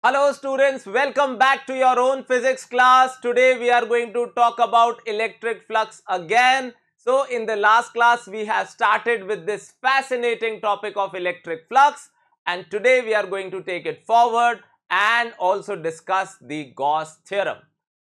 Hello students, welcome back to your own physics class. Today we are going to talk about electric flux again. So in the last class we have started with this fascinating topic of electric flux, and today we are going to take it forward and also discuss the Gauss theorem.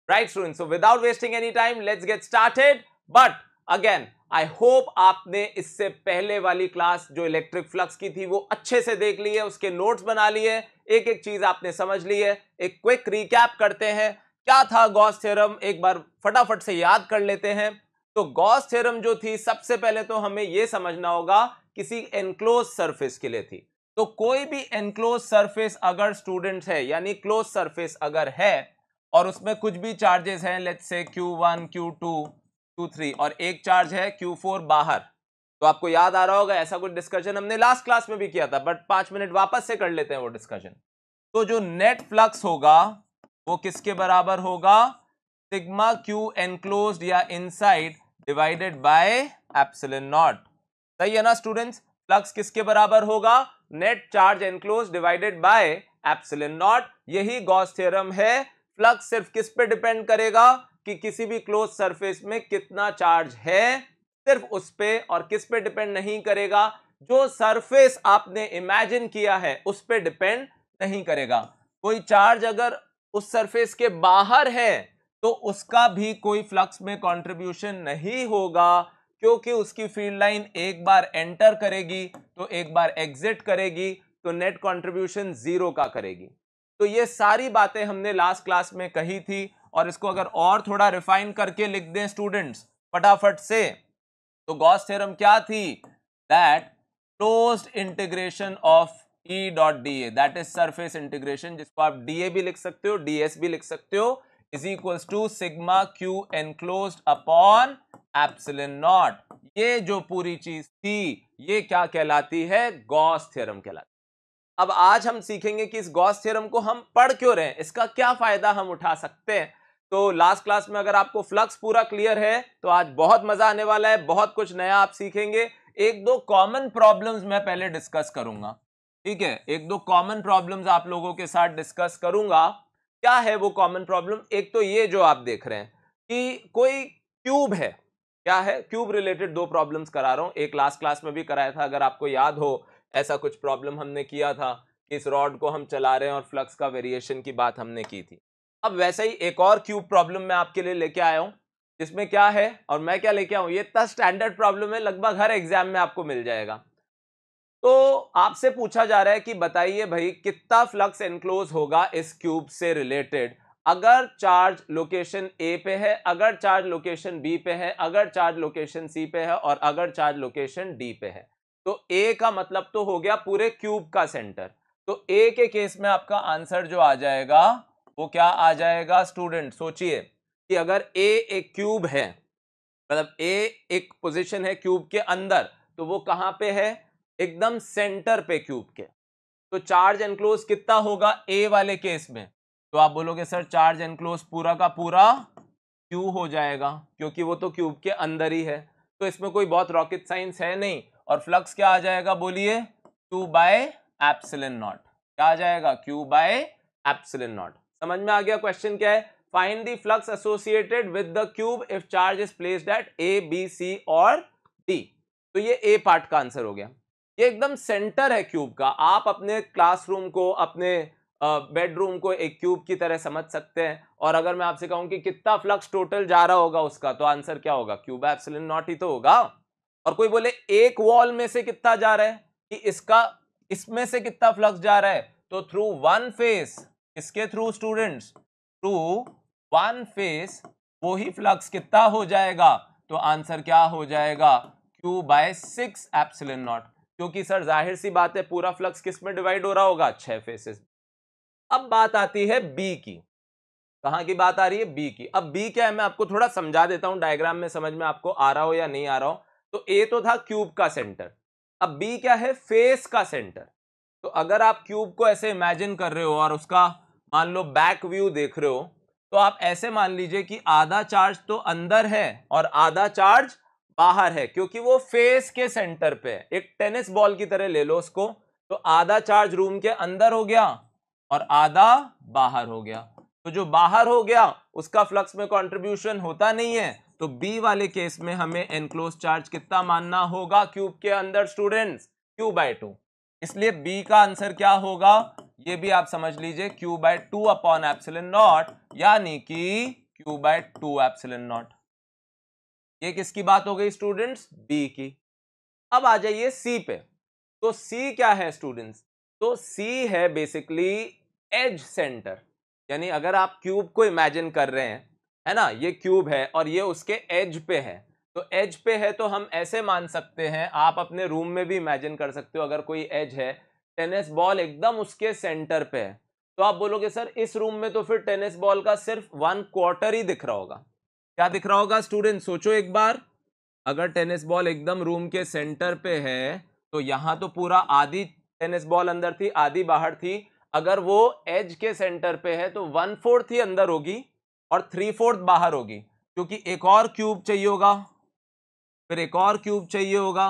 Right students, so without wasting any time, let's get started. But again, I hope आपने इससे पहले वाली class जो electric flux की थी वो अच्छे से देख ली है, उसके नोट्स बना लिए, एक एक चीज आपने समझ ली है. एक क्विक रिकैप करते हैं. क्या था गॉस थ्योरम, एक बार फटाफट से याद कर लेते हैं. तो गॉस थ्योरम जो थी, सबसे पहले तो हमें यह समझना होगा किसी एनक्लोज सरफेस के लिए थी. तो कोई भी एनक्लोज सरफेस अगर स्टूडेंट है, यानी क्लोज सरफेस अगर है और उसमें कुछ भी चार्जेस हैं, let's say Q1, Q2, Q3 और एक चार्ज है Q4 बाहर, तो आपको याद आ रहा होगा ऐसा कुछ डिस्कशन हमने लास्ट क्लास में भी किया था, बट 5 मिनट वापस से कर लेते हैं वो डिस्कशन. तो जो नेट फ्लक्स होगा वो किसके बराबर होगा? सिग्मा Q एनक्लोज्ड या inside divided by epsilon not. सही है ना स्टूडेंट्स? फ्लक्स किसके बराबर होगा? Net charge enclosed divided by epsilon not. यही गॉस थ्योरम है. फ्लक्स सिर्फ किस पे डिपेंड करेगा कि किसी भी क्लोज सरफेस में कितना चार्ज है, सिर्फ उस पे. और किस पे डिपेंड नहीं करेगा? जो सरफेस आपने इमेजिन किया है उस पे डिपेंड नहीं करेगा. कोई चार्ज अगर उस सरफेस के बाहर है तो उसका भी कोई फ्लक्स में कंट्रीब्यूशन नहीं होगा, क्योंकि उसकी फील्ड लाइन एक बार एंटर करेगी तो एक बार एग्जिट करेगी, तो नेट कंट्रीब्यूशन जीरो का करेगी. तो ये सारी बातें हमने लास्ट क्लास में कही थी, और इसको अगर और थोड़ा रिफाइन करके लिख दें स्टूडेंट्स फटाफट से, तो गॉस थ्योरम क्या थी? That closed integration of E dot D, that is surface integration, जिसको आप डीए भी लिख सकते हो, डीएस भी लिख सकते हो, is equals to sigma Q enclosed upon epsilon naught. ये जो पूरी चीज थी ये क्या कहलाती है? गॉस थ्योरम कहलाती है. अब आज हम सीखेंगे कि इस गॉस थ्योरम को हम पढ़ क्यों रहे हैं, इसका क्या फायदा हम उठा सकते हैं. तो लास्ट क्लास में अगर आपको फ्लक्स पूरा क्लियर है तो आज बहुत मजा आने वाला है, बहुत कुछ नया आप सीखेंगे. एक दो कॉमन प्रॉब्लम्स मैं पहले डिस्कस करूंगा, ठीक है? एक दो कॉमन प्रॉब्लम्स आप लोगों के साथ डिस्कस करूंगा. क्या है वो कॉमन प्रॉब्लम? एक तो ये जो आप देख रहे हैं कि कोई क्यूब है. क्या है? क्यूब रिलेटेड दो प्रॉब्लम्स करा रहा हूं. एक लास्ट क्लास में भी कराया था, अगर आपको याद हो. ऐसा कुछ प्रॉब्लम हमने किया था कि इस रॉड को हम चला रहे हैं और फ्लक्स का वेरिएशन की बात हमने की थी. अब वैसे ही एक और क्यूब प्रॉब्लम मैं आपके लिए लेके आया हूं, जिसमें क्या है और मैं क्या लेके आऊं, ये इतना स्टैंडर्ड प्रॉब्लम है, लगभग हर एग्जाम में आपको मिल जाएगा. तो आपसे पूछा जा रहा है कि बताइए भाई कितना फ्लक्स एनक्लोज होगा इस क्यूब से रिलेटेड, अगर चार्ज लोकेशन ए पे है, अगर चार्ज लोकेशन बी पे है, अगर चार्ज लोकेशन सी पे है और अगर चार्ज लोकेशन डी पे है. तो ए का मतलब तो हो गया पूरे क्यूब का सेंटर. तो ए के केस में आपका आंसर जो आ जाएगा वो क्या आ जाएगा स्टूडेंट? सोचिए कि अगर ए एक क्यूब है, मतलब ए एक पोजीशन है क्यूब के अंदर, तो वो कहां पे है? एकदम सेंटर पे क्यूब के. तो चार्ज एनक्लोज कितना होगा ए वाले केस में? तो आप बोलोगे सर चार्ज एनक्लोज पूरा का पूरा क्यू हो जाएगा, क्योंकि वो तो क्यूब के अंदर ही है, तो इसमें कोई बहुत रॉकेट साइंस है नहीं. और फ्लक्स क्या आ जाएगा बोलिए? Q by epsilon naught. क्या आ जाएगा? Q by epsilon naught. समझ में आ गया क्वेश्चन क्या है? Find the flux associated with the cube if charge is placed at A, B, C और डी. तो ये ए पार्ट का आंसर हो गया. ये एकदम सेंटर है क्यूब का. आप अपने क्लासरूम को, अपने बेडरूम को एक क्यूब की तरह समझ सकते हैं. और अगर मैं आपसे कहूं कि कितना फ्लक्स टोटल जा रहा होगा उसका, तो आंसर क्या होगा? Q बाय एप्सिलॉन नॉट ही तो होगा. और कोई बोले एक वॉल में से कितना जा रहा है, कि इसका इसमें से कितना फ्लक्स जा रहा है, तो थ्रू वन फेस. इसके through students, through one face वो ही फ्लक्स कितना हो जाएगा? तो आंसर क्या हो जाएगा? Q by 6 epsilon naught. क्योंकि सर जाहिर सी बात है पूरा फ्लक्स किस में डिवाइड हो रहा होगा? 6 फेसेस. अब बात आती है बी की. कहां की बात आ रही है? बी की. अब बी क्या है मैं आपको थोड़ा समझा देता हूं, डायग्राम में समझ में आपको आ रहा हो या नहीं आ रहा हो. तो ए तो था क्यूब का सेंटर, अब बी क्या है? फेस का सेंटर. तो अगर आप क्यूब को ऐसे इमेजिन कर रहे हो और उसका मान लो बैक व्यू देख रहे हो, तो आप ऐसे मान लीजिए कि आधा चार्ज तो अंदर है और आधा चार्ज बाहर है, क्योंकि वो फेस के सेंटर पे है. एक टेनिस बॉल की तरह ले लो उसको. तो आधा चार्ज रूम के अंदर हो गया और आधा बाहर हो गया। तो जो बाहर हो गया उसका फ्लक्स में कंट्रीब्यूशन होता नहीं है, तो बी वाले केस में हमें एनक्लोज चार्ज कितना मानना होगा क्यूब के अंदर स्टूडेंट्स, Q/2। इसलिए बी का आंसर क्या होगा ये भी आप समझ लीजिए, Q/2 अपॉन एप्सिलॉन नॉट, यानी कि Q/2 एप्सिलॉन नॉट। ये किसकी बात हो गई स्टूडेंट्स, बी की। अब आ जाइए सी पे। तो सी क्या है स्टूडेंट्स, तो सी है बेसिकली एज सेंटर, यानी अगर आप क्यूब को इमेजिन कर रहे हैं, है ना, ये क्यूब है और ये उसके एज पे है, तो एज पे है तो हम ऐसे मान सकते हैं, आप अपने रूम में भी इमेजिन कर सकते हो, अगर कोई एज है, टेनिस बॉल एकदम उसके सेंटर पे है, तो आप बोलोगे सर इस रूम में तो फिर टेनिस बॉल का सिर्फ 1/4 ही दिख रहा होगा। क्या दिख रहा होगा स्टूडेंट, सोचो एक बार, अगर टेनिस बॉल एकदम रूम के सेंटर पे है तो यहां तो पूरा आधी टेनिस बॉल अंदर थी, आधी बाहर थी। अगर वो एज के सेंटर पे है तो 1/4 ही अंदर होगी और 3/4 बाहर होगी, क्योंकि एक और क्यूब चाहिए होगा, फिर एक और क्यूब चाहिए होगा,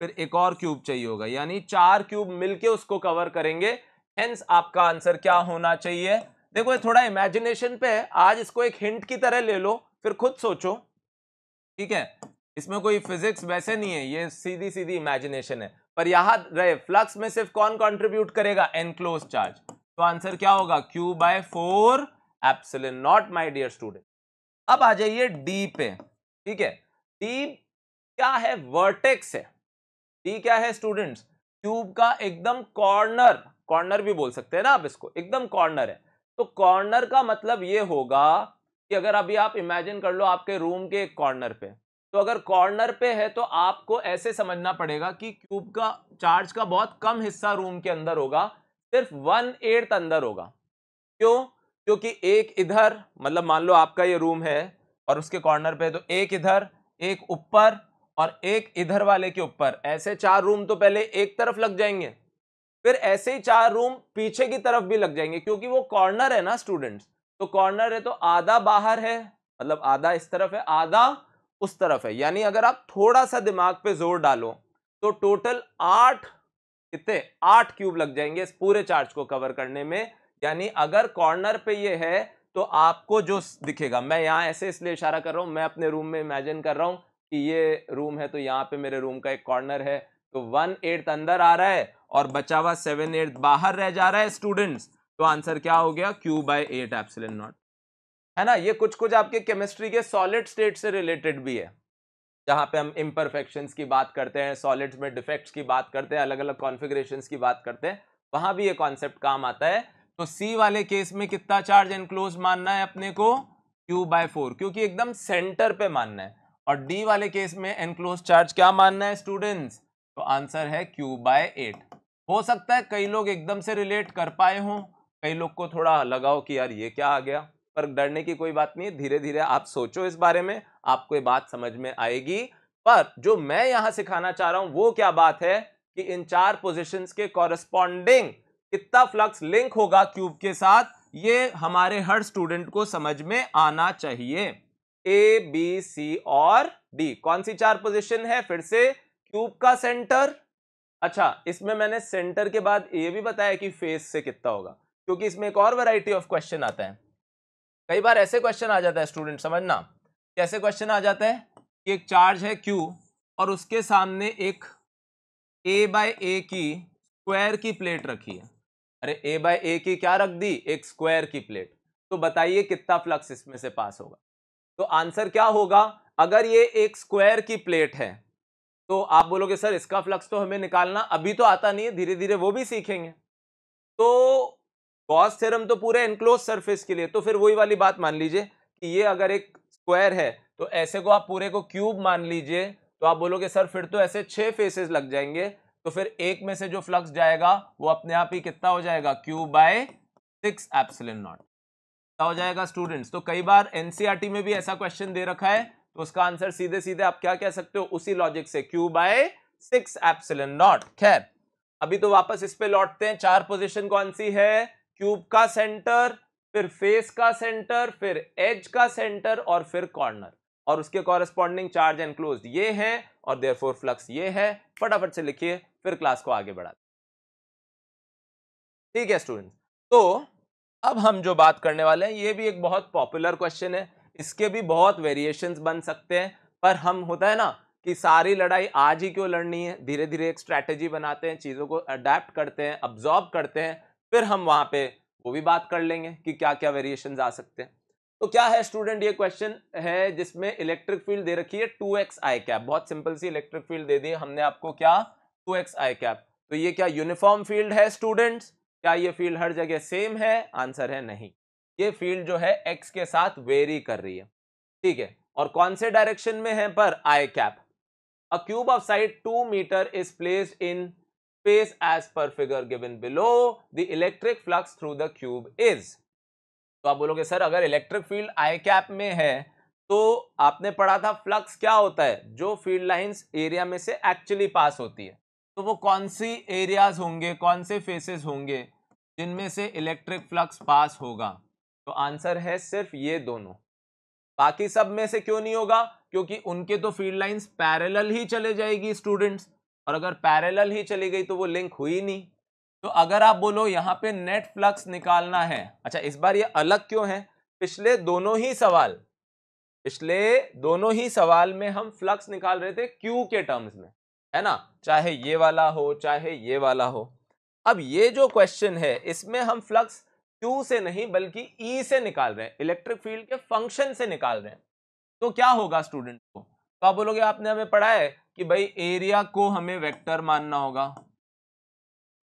फिर एक और क्यूब चाहिए होगा, यानी 4 क्यूब मिलके उसको कवर करेंगे। हेंस आपका आंसर क्या होना चाहिए, देखो ये थोड़ा इमेजिनेशन पे है, आज इसको एक हिंट की तरह ले लो, फिर खुद सोचो, ठीक है। इसमें कोई फिजिक्स वैसे नहीं है, ये सीधी सीधी इमेजिनेशन है। पर याद रहे फ्लक्स में सिर्फ कौन कंट्रीब्यूट करेगा, एनक्लोज चार्ज। तो आंसर क्या होगा, Q/4 epsilon naught my dear student. अब आ जाइए डी पे, ठीक है। डी क्या है, वर्टेक्स है। डी क्या है स्टूडेंट्स, क्यूब का एकदम कॉर्नर, कॉर्नर भी बोल सकते हैं ना आप इसको, एकदम कॉर्नर है। तो कॉर्नर का मतलब ये होगा कि अगर अभी आप इमेजिन कर लो आपके रूम के एक कॉर्नर पे, तो अगर कॉर्नर पे है तो आपको ऐसे समझना पड़ेगा कि क्यूब का चार्ज का बहुत कम हिस्सा रूम के अंदर होगा, सिर्फ 1/8 अंदर होगा। क्यों, क्योंकि एक इधर, मतलब मान लो आपका ये रूम है और उसके कॉर्नर पे है, तो एक इधर, एक ऊपर और एक इधर वाले के ऊपर, ऐसे 4 रूम तो पहले एक तरफ लग जाएंगे, फिर ऐसे ही 4 रूम पीछे की तरफ भी लग जाएंगे, क्योंकि वो कॉर्नर है ना स्टूडेंट्स। तो कॉर्नर है तो आधा बाहर है, मतलब आधा इस तरफ है, आधा उस तरफ है, यानी अगर आप थोड़ा सा दिमाग पे जोर डालो तो टोटल 8, कितने, 8 क्यूब लग जाएंगे इस पूरे चार्ज को कवर करने में। यानी अगर कॉर्नर पे ये है तो आपको जो दिखेगा, मैं यहां ऐसे इसलिए इशारा कर रहा हूं, मैं अपने रूम में इमेजिन कर रहा हूं कि ये रूम है, तो यहाँ पे मेरे रूम का एक कॉर्नर है, तो 1/8 अंदर आ रहा है और बचा हुआ 7/8 बाहर रह जा रहा है स्टूडेंट्स। तो आंसर क्या हो गया, Q/8 एप्सिलॉन नॉट, है ना। ये कुछ कुछ आपके केमिस्ट्री के सॉलिड स्टेट से रिलेटेड भी है, जहां पे हम इम्परफेक्शंस की बात करते हैं, सॉलिड्स में डिफेक्ट्स की बात करते हैं, अलग अलग कॉन्फ़िगरेशंस की बात करते हैं, वहां भी ये कॉन्सेप्ट काम आता है। तो सी वाले केस में कितना चार्ज एनक्लोज मानना है अपने को, Q/4, क्योंकि एकदम सेंटर पे मानना है। और डी वाले केस में एनक्लोज चार्ज क्या मानना है स्टूडेंट्स, तो आंसर है Q/8। हो सकता है कई लोग एकदम से रिलेट कर पाए हों, कई लोग को थोड़ा लगाओ कि यार ये क्या आ गया, पर डरने की कोई बात नहीं है, धीरे धीरे आप सोचो इस बारे में, आपको ये बात समझ में आएगी। पर जो मैं यहां सिखाना चाह रहा हूं वो क्या बात है कि इन 4 पोजीशंस के कॉरेस्पॉन्डिंग कितना फ्लक्स लिंक होगा क्यूब के साथ, ये हमारे हर स्टूडेंट को समझ में आना चाहिए। ए, बी, सी और डी, कौन सी 4 पोजीशन है, फिर से क्यूब का सेंटर। अच्छा, इसमें मैंने सेंटर के बाद ये भी बताया कि फेस से कितना होगा, क्योंकि इसमें एक और वैरायटी ऑफ क्वेश्चन आता है। कई बार ऐसे क्वेश्चन आ जाता है स्टूडेंट, समझना कैसे क्वेश्चन आ जाता है कि एक चार्ज है Q और उसके सामने एक A/A की स्क्वायर की प्लेट रखी है। अरे A/A की क्या रख दी, एक स्क्वायर की प्लेट, तो बताइए कितना फ्लक्स इसमें से पास होगा। तो आंसर क्या होगा, अगर ये एक स्क्वायर की प्लेट है तो आप बोलोगे सर इसका फ्लक्स तो हमें निकालना अभी तो आता नहीं है, धीरे धीरे वो भी सीखेंगे। तो गॉस थ्योरम तो पूरे एनक्लोज सरफेस के लिए, तो फिर वही वाली बात मान लीजिए कि ये अगर एक स्क्वायर है तो ऐसे को आप पूरे को क्यूब मान लीजिए, तो आप बोलोगे सर फिर तो ऐसे 6 फेसेस लग जाएंगे, तो फिर एक में से जो फ्लक्स जाएगा वो अपने आप ही कितना हो जाएगा, Q/6 एप्सिलॉन नॉट हो जाएगा स्टूडेंट्स। तो कई बार एनसीईआरटी में भी ऐसा क्वेश्चन दे रखा है, तो उसका आंसर सीधे सीधे आप क्या कह सकते हो, उसी लॉजिक से Q/6 एप्सिलॉन नॉट। खैर अभी तो वापस इस पे लौटते हैं, 4 पोजीशन कौन सी है, क्यूब का सेंटर, फिर फेस का सेंटर, फिर एज का सेंटर और फिर कॉर्नर, और उसके कॉरेस्पॉन्डिंग चार्ज एनक्लोज्ड ये है और देयरफॉर फ्लक्स ये है। फटाफट से लिखिए, फिर क्लास को आगे बढ़ाते। ठीक है स्टूडेंट्स, तो अब हम जो बात करने वाले हैं ये भी एक बहुत पॉपुलर क्वेश्चन है, इसके भी बहुत वेरिएशंस बन सकते हैं, पर हम होता है ना कि सारी लड़ाई आज ही क्यों लड़नी है, धीरे धीरे एक स्ट्रैटेजी बनाते हैं, चीज़ों को अडेप्ट करते हैं, अब्जॉर्ब करते हैं, फिर हम वहाँ पे वो भी बात कर लेंगे कि क्या क्या वेरिएशंस आ सकते हैं। तो क्या है स्टूडेंट, ये क्वेश्चन है जिसमें इलेक्ट्रिक फील्ड दे रखी है 2x आई कैप, बहुत सिंपल सी इलेक्ट्रिक फील्ड दे दी है हमने आपको, क्या 2x आई कैप। तो ये क्या यूनिफॉर्म फील्ड है स्टूडेंट्स, क्या ये फील्ड हर जगह सेम है? आंसर है नहीं, ये फील्ड जो है x के साथ वेरी कर रही है, ठीक है। और कौन से डायरेक्शन में है? पर i cap. A cube of side 2 metre is placed in space as per figure given below, the electric flux through the cube is. तो आप बोलोगे सर अगर इलेक्ट्रिक फील्ड आई कैप में है तो आपने पढ़ा था फ्लक्स क्या होता है, जो फील्ड लाइंस एरिया में से एक्चुअली पास होती है। तो वो कौन सी एरियाज होंगे, कौन से फेसेस होंगे जिनमें से इलेक्ट्रिक फ्लक्स पास होगा? तो आंसर है सिर्फ ये दोनों, बाकी सब में से क्यों नहीं होगा? क्योंकि उनके तो फील्ड लाइंस पैरेलल ही चले जाएगी स्टूडेंट्स, और अगर पैरेलल ही चली गई तो वो लिंक हुई नहीं। तो अगर आप बोलो यहाँ पे नेट फ्लक्स निकालना है, अच्छा इस बार ये अलग क्यों है? पिछले दोनों ही सवाल में हम फ्लक्स निकाल रहे थे क्यू के टर्म्स में, है ना, चाहे ये वाला हो चाहे ये वाला हो। अब ये जो क्वेश्चन है इसमें हम फ्लक्स क्यू से नहीं बल्कि ई से निकाल रहे हैं, इलेक्ट्रिक फील्ड के फंक्शन से निकाल रहे हैं। तो क्या होगा स्टूडेंट को? तो आप बोलोगे आपने हमें पढ़ा है कि भाई एरिया को हमें वेक्टर मानना होगा,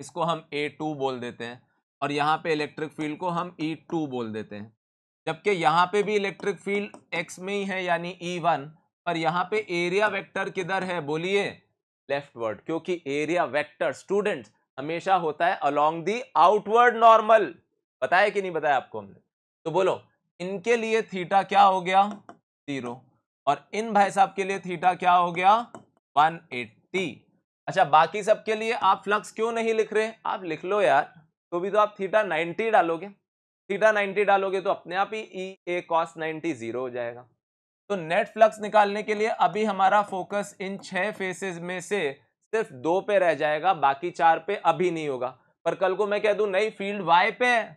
इसको हम A2 बोल देते हैं, और यहाँ पे इलेक्ट्रिक फील्ड को हम E2 बोल देते हैं, जबकि यहाँ पे भी इलेक्ट्रिक फील्ड x में ही है यानी E1, पर यहाँ पे एरिया वेक्टर किधर है? बोलिए लेफ्टवर्ड, क्योंकि एरिया वेक्टर स्टूडेंट्स हमेशा होता है अलोंग दी आउटवर्ड नॉर्मल। बताया कि नहीं बताया आपको हमने? तो बोलो इनके लिए थीटा क्या हो गया? 0, और इन भाई साहब के लिए थीटा क्या हो गया? 180। अच्छा बाकी सबके लिए आप फ्लक्स क्यों नहीं लिख रहे? आप लिख लो यार, तो भी तो आप थीटा 90 डालोगे, थीटा 90 डालोगे तो अपने आप ही ई ए कॉस 90 0 हो जाएगा। तो नेट फ्लक्स निकालने के लिए अभी हमारा फोकस इन 6 फेसेस में से सिर्फ 2 पे रह जाएगा, बाकी 4 पे अभी नहीं होगा। पर कल को मैं कह दूं नहीं फील्ड वाई पे है,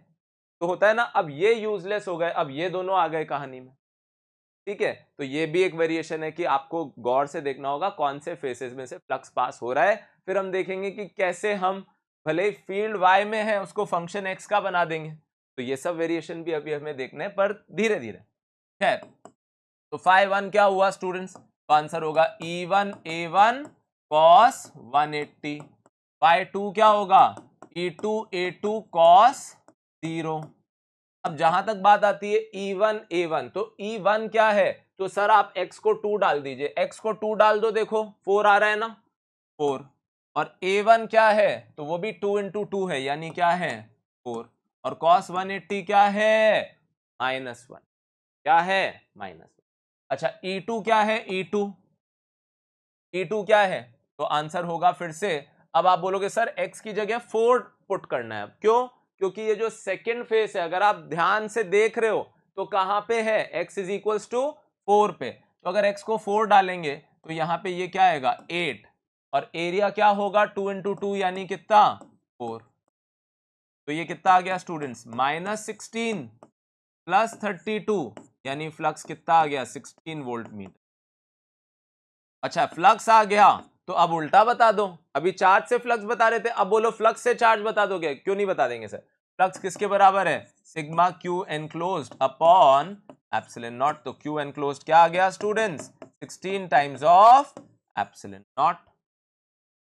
तो होता है ना, अब ये यूजलेस हो गए, अब ये दोनों आ गए कहानी में, ठीक है। तो ये भी एक वेरिएशन है कि आपको गौर से देखना होगा कौन से फेसेस में से फ्लक्स पास हो रहा है, फिर हम देखेंगे कि कैसे हम भले ही फील्ड वाई में है उसको फंक्शन एक्स का बना देंगे। तो ये सब वेरिएशन भी अभी हमें देखने हैं, पर धीरे धीरे। खैर, तो फाई 1 क्या हुआ स्टूडेंट्स? तो आंसर होगा E1 A1 cos 180। फाई 2 क्या होगा? E2 A2 cos 0। अब जहां तक बात आती है E1 A1, तो E1 क्या है? तो सर आप x को 2 डाल दीजिए, x को 2 डाल दो, देखो 4 आ रहा है ना, 4। और A1 क्या है? तो वो भी 2 into 2 है, यानी क्या है? 4। और cos 180 क्या है? -1। क्या है? -1। अच्छा E2 क्या है? E2 क्या है? तो आंसर होगा फिर से, अब आप बोलोगे सर x की जगह 4 पुट करना है, क्यों? क्योंकि ये जो सेकंड फेस है अगर आप ध्यान से देख रहे हो तो कहां पे है? x इज इक्वल्स टू 4 पे। तो अगर x को 4 डालेंगे तो यहां पे ये क्या आएगा? 8, और एरिया क्या होगा? 2 into 2 यानी कितना? 4। तो ये कितना आ गया स्टूडेंट्स? -16 प्लस 32, यानी फ्लक्स कितना आ गया? 16 वोल्ट मीटर। अच्छा फ्लक्स आ गया, तो अब उल्टा बता दो, अभी चार्ज से फ्लक्स बता रहे थे, अब बोलो फ्लक्स से चार्ज बता दोगे? क्यों नहीं बता देंगे सर? फ्लक्स किसके बराबर है? Sigma q enclosed upon epsilon not. तो क्यू एनक्लोज्ड क्या आ गया students? 16 times of epsilon not.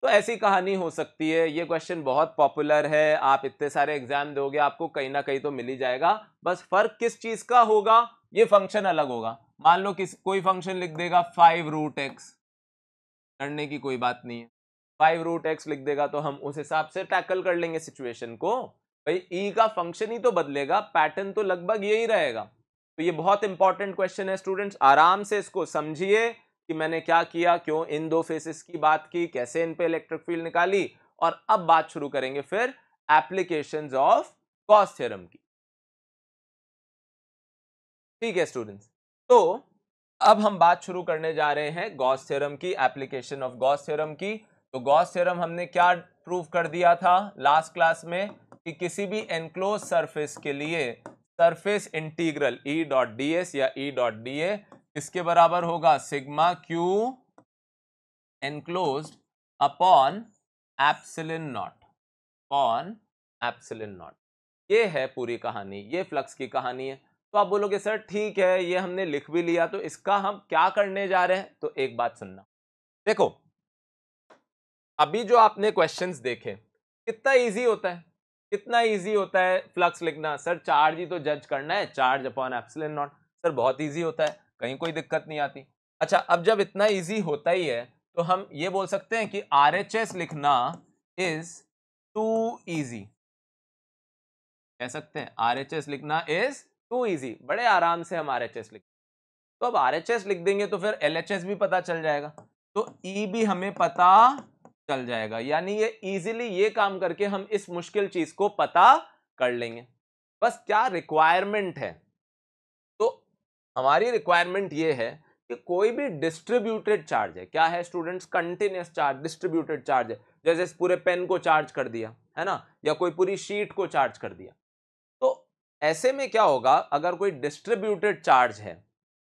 तो ऐसी कहानी हो सकती है, ये क्वेश्चन बहुत पॉपुलर है, आप इतने सारे एग्जाम दोगे आपको कहीं ना कहीं तो मिल ही जाएगा। बस फर्क किस चीज का होगा? ये फंक्शन अलग होगा। मान लो कोई फंक्शन लिख देगा 5√x, करने की कोई बात नहीं है, 5√x लिख देगा तो हम उस हिसाब से टैकल कर लेंगे सिचुएशन को। भाई ई का फंक्शन ही तो बदलेगा, पैटर्न तो लगभग यही रहेगा। तो ये बहुत इंपॉर्टेंट क्वेश्चन है स्टूडेंट्स, आराम से इसको समझिए कि मैंने क्या किया, क्यों इन दो फेसेस की बात की, कैसे इन पे इलेक्ट्रिक फील्ड निकाली, और अब बात शुरू करेंगे फिर एप्लीकेशंस ऑफ गॉस थ्योरम की। ठीक है स्टूडेंट्स, तो अब हम बात शुरू करने जा रहे हैं गॉस थ्योरम की, एप्लीकेशन ऑफ गॉस थ्योरम की। तो गॉस थ्योरम हमने क्या प्रूव कर दिया था लास्ट क्लास में? कि किसी भी एनक्लोज सरफेस के लिए surface integral E dot ds या E डॉट dA किसके बराबर होगा, sigma q enclosed upon epsilon not, upon epsilon naught. ये है पूरी कहानी, ये फ्लक्स की कहानी है। तो आप बोलोगे सर ठीक है, ये हमने लिख भी लिया, तो इसका हम क्या करने जा रहे हैं? तो एक बात सुनना, देखो अभी जो आपने क्वेश्चंस देखे कितना इजी होता है, कितना इजी होता है फ्लक्स लिखना। सर चार्ज ही तो जज करना है, charge upon epsilon not. Sir बहुत इजी होता है, कहीं कोई दिक्कत नहीं आती। अच्छा, अब जब इतना इजी होता ही है तो हम ये बोल सकते हैं कि RHS लिखना इज टू इजी, कह सकते हैं RHS लिखना इज टू इजी, बड़े आराम से हम RHS लिख। तो अब RHS लिख देंगे तो फिर LHS भी पता चल जाएगा, तो E भी हमें पता चल जाएगा, यानी ये इजीली ये काम करके हम इस मुश्किल चीज को पता कर लेंगे। बस क्या रिक्वायरमेंट है, तो हमारी रिक्वायरमेंट ये है कि कोई भी डिस्ट्रीब्यूटेड चार्ज है, क्या है students, continuous charge, distributed charge है। जैसे इस पूरे पेन को चार्ज कर दिया है ना, या कोई पूरी शीट को चार्ज कर दिया, तो ऐसे में क्या होगा, अगर कोई डिस्ट्रीब्यूटेड चार्ज है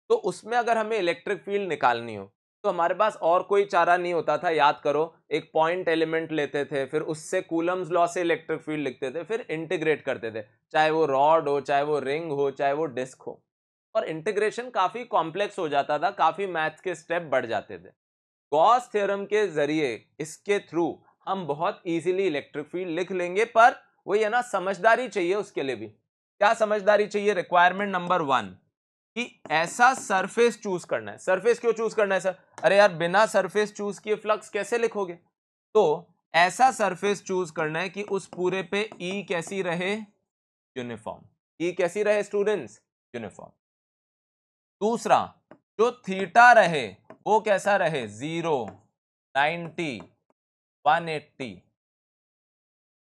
तो उसमें अगर हमें इलेक्ट्रिक फील्ड निकालनी हो तो हमारे पास और कोई चारा नहीं होता था। याद करो, एक पॉइंट एलिमेंट लेते थे, फिर उससे कूलम्स लॉ से इलेक्ट्रिक फील्ड लिखते थे, फिर इंटीग्रेट करते थे, चाहे वो रॉड हो, चाहे वो रिंग हो, चाहे वो डिस्क हो, और इंटीग्रेशन काफी कॉम्प्लेक्स हो जाता था, काफी मैथ्स के स्टेप बढ़ जाते थे। गॉस थ्योरम के जरिए, इसके थ्रू हम बहुत इजीली इलेक्ट्रिक फील्ड लिख लेंगे, पर वही है ना, समझदारी चाहिए उसके लिए भी। क्या समझदारी चाहिए? रिक्वायरमेंट नंबर 1 कि ऐसा सरफेस चूज करना है। सरफेस क्यों चूज करना है सर? अरे यार, बिना सरफेस चूज किए फ्लक्स कैसे लिखोगे? तो ऐसा सरफेस चूज करना है कि उस पूरे पे E कैसी रहे, यूनिफॉर्म। E कैसी रहे स्टूडेंट्स? यूनिफॉर्म। दूसरा, जो थीटा रहे वो कैसा रहे? 0, 90, 180।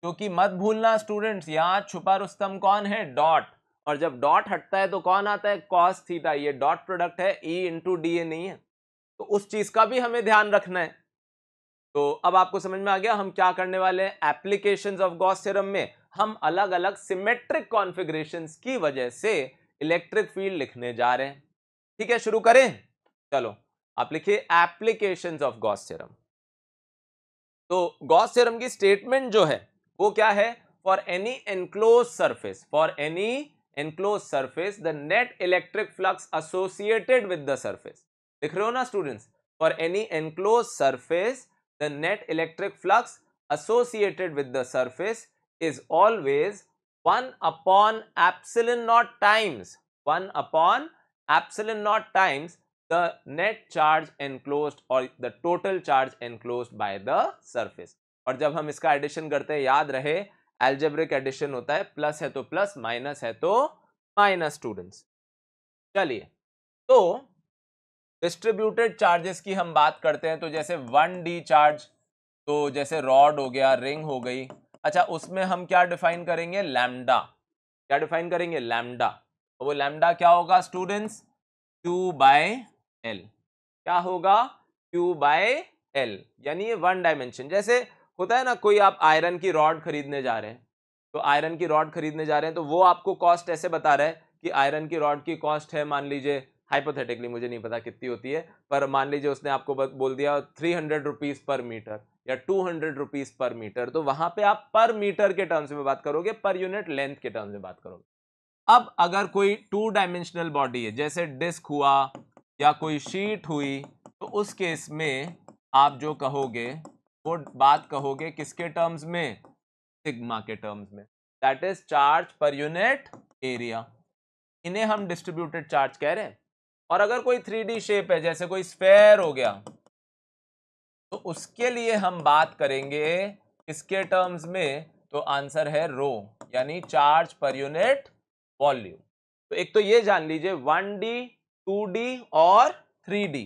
क्योंकि मत भूलना स्टूडेंट्स, यहां छुपा रुस्तम कौन है? डॉट। और जब डॉट हटता है तो कौन आता है? Cos theta. ये डॉट प्रोडक्ट है, E इंटू डी ए नहीं है, तो उस चीज का भी हमें ध्यान रखना है। तो अब आपको समझ में आ गया हम क्या करने वाले हैं। एप्लीकेशंस ऑफ गॉस थ्योरम में हम अलग अलग सिमेट्रिक कॉन्फ़िगरेशंस की वजह से इलेक्ट्रिक फील्ड लिखने जा रहे हैं। ठीक है, शुरू करें? चलो आप लिखिए एप्लीकेशंस ऑफ गॉस थ्योरम। तो गॉस थ्योरम की स्टेटमेंट जो है वो क्या है? For any enclose surface, for any enclose surface the net electric flux associated with the surface. लिख रहे हो ना students? For any enclose surface the net electric flux associated with the surface is always 1 upon epsilon naught times 1 upon epsilon naught times the net charge enclosed or the total charge enclosed by the surface। और जब हम इसका addition करते हैं, याद रहे algebraic addition होता है, प्लस है तो प्लस, माइनस है तो माइनस स्टूडेंट्स। चलिए, तो डिस्ट्रीब्यूटेड चार्जेस की हम बात करते हैं, तो जैसे 1D चार्ज, तो जैसे रॉड हो गया, रिंग हो गई। अच्छा, उसमें हम क्या डिफाइन करेंगे? लैम्डा। क्या डिफाइन करेंगे? लैम्डा। वो लैम्डा क्या होगा स्टूडेंट्स? Q bye L। क्या होगा? Q बाय L, यानी ये वन डायमेंशन। जैसे होता है ना, कोई आप आयरन की रॉड खरीदने जा रहे हैं, तो आयरन की रॉड खरीदने जा रहे हैं तो वो आपको कॉस्ट ऐसे बता रहा है कि आयरन की रॉड की कॉस्ट है, मान लीजिए हाइपोथेटिकली, मुझे नहीं पता कितनी होती है, पर मान लीजिए उसने आपको बोल दिया 300 रुपीज पर मीटर या 200 रुपीज पर मीटर, तो वहां पे आप पर मीटर के टर्म्स में बात करोगे, पर यूनिट लेंथ के टर्म्स में बात करोगे। अब अगर कोई 2 डायमेंशनल बॉडी है, जैसे डिस्क हुआ या कोई शीट हुई, तो उस केस में आप जो कहोगे वो बात कहोगे किसके टर्म्स में? सिग्मा के टर्म्स में, that is charge per unit area. इन्हें हम डिस्ट्रीब्यूटेड चार्ज कह रहे हैं। और अगर कोई 3D शेप है, जैसे कोई स्फेयर हो गया, तो उसके लिए हम बात करेंगे किसके टर्म्स में? तो आंसर है रो, यानी चार्ज पर यूनिट वॉल्यूम। तो एक तो ये जान लीजिए 1D, 2D और 3D,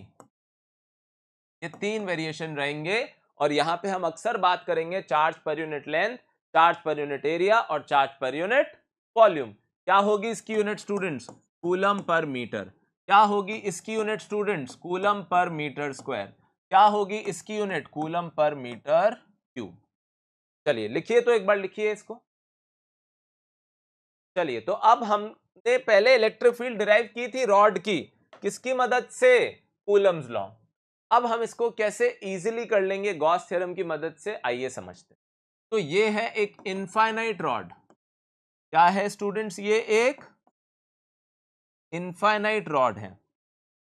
ये 3 वेरिएशन रहेंगे। और यहां पे हम अक्सर बात करेंगे charge per unit length, charge per unit area और चार्ज पर यूनिट वॉल्यूम। क्या होगी इसकी unit students? Coulomb per metre. क्या होगी इसकी unit students? Coulomb per metre square. क्या होगी इसकी unit? Coulomb per metre cube. चलिए लिखिए, तो एक बार लिखिए इसको। चलिए, तो अब हमने पहले इलेक्ट्रिक फील्ड डिराइव की थी रॉड की, किसकी मदद से? Coulomb's law. अब हम इसको कैसे इजीली कर लेंगे गॉस थ्योरम की मदद से, आइए समझते हैं। तो ये है एक इनफाइनाइट रॉड। क्या है स्टूडेंट्स? ये एक इनफाइनाइट रॉड है,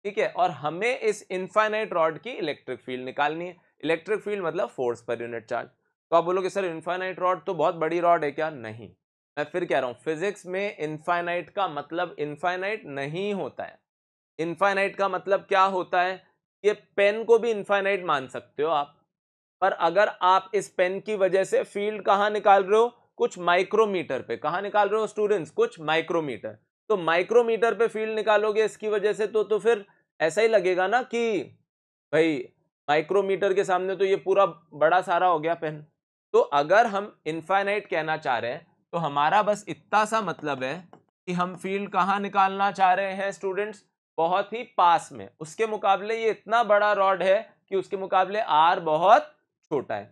ठीक है, और हमें इस इनफाइनाइट रॉड की इलेक्ट्रिक फील्ड निकालनी है। इलेक्ट्रिक फील्ड मतलब फोर्स पर यूनिट चार्ज। तो आप बोलोगे सर इनफाइनाइट रॉड तो बहुत बड़ी रॉड है क्या? नहीं, मैं फिर कह रहा हूं, फिजिक्स में इनफाइनाइट का मतलब इनफाइनाइट नहीं होता है। इनफाइनाइट का मतलब क्या होता है? ये पेन को भी इनफाइनाइट मान सकते हो आप, पर अगर आप इस पेन की वजह से फील्ड कहां निकाल रहे हो? कुछ माइक्रोमीटर पे। कहां निकाल रहे हो स्टूडेंट्स? कुछ माइक्रोमीटर। तो माइक्रोमीटर पे फील्ड निकालोगे इसकी वजह से, तो फिर ऐसा ही लगेगा ना कि भाई माइक्रोमीटर के सामने तो ये पूरा बड़ा सारा हो गया पेन। तो अगर हम इनफाइनाइट कहना चाह रहे हैं तो हमारा बस इतना सा मतलब है कि हम फील्ड कहां निकालना चाह रहे हैं स्टूडेंट्स? बहुत ही पास में। उसके मुकाबले ये इतना बड़ा रॉड है कि उसके मुकाबले आर बहुत छोटा है,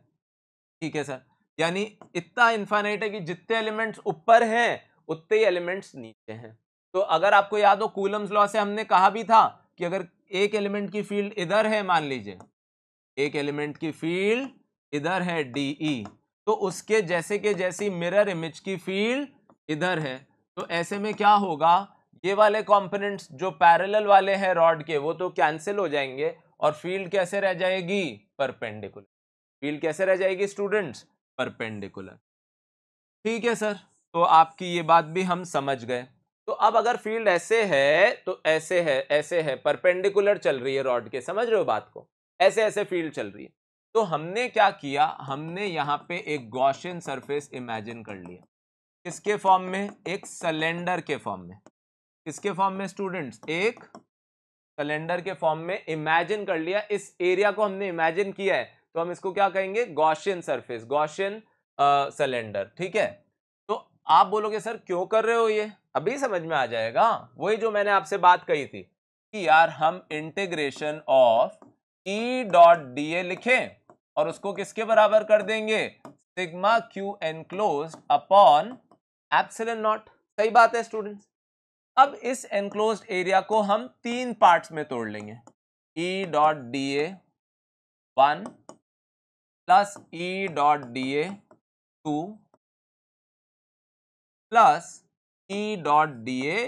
ठीक है सर। यानी इतना इनफाइनाइट है कि जितने एलिमेंट्स ऊपर हैं उतने ही एलिमेंट्स नीचे हैं। तो अगर आपको याद हो कूलम्स लॉ से हमने कहा भी था कि अगर एक एलिमेंट की फील्ड इधर है, मान लीजिए एक एलिमेंट की फील्ड इधर है डीई, तो उसके जैसे के जैसी मिरर इमेज की फील्ड इधर है, तो ऐसे में क्या होगा? ये वाले कंपोनेंट्स जो पैरेलल वाले हैं रॉड के वो तो कैंसिल हो जाएंगे और फील्ड कैसे रह जाएगी? परपेंडिकुलर। फील्ड कैसे रह जाएगी स्टूडेंट्स? परपेंडिकुलर। ठीक है सर, तो आपकी ये बात भी हम समझ गए। तो अब अगर फील्ड ऐसे है तो ऐसे है, ऐसे है, परपेंडिकुलर चल रही है रॉड के, समझ रहे हो बात को? ऐसे ऐसे फील्ड चल रही है। तो हमने क्या किया? हमने यहां पे एक गॉसियन सरफेस इमेजिन कर लिया। किसके फॉर्म में? एक सिलेंडर के फॉर्म में। किसके फॉर्म में स्टूडेंट्स? एक सिलेंडर के फॉर्म में इमेजिन कर लिया। इस एरिया को हमने इमेजिन किया है तो हम इसको क्या कहेंगे? गॉसियन सरफेस, गॉसियन सिलेंडर, ठीक है। तो आप बोलोगे सर क्यों कर रहे हो ये? अभी समझ में आ जाएगा। वही जो मैंने आपसे बात कही थी कि यार हम integration of E dot D A लिखें और उसको किसके बराबर कर देंगे? Sigma q enclosed upon epsilon not. सही बात है स्टूडेंट्स। अब इस एनक्लोज्ड एरिया को हम तीन पार्ट्स में तोड़ लेंगे। ई dot D A 1 plus E dot D A 2 plus E dot D A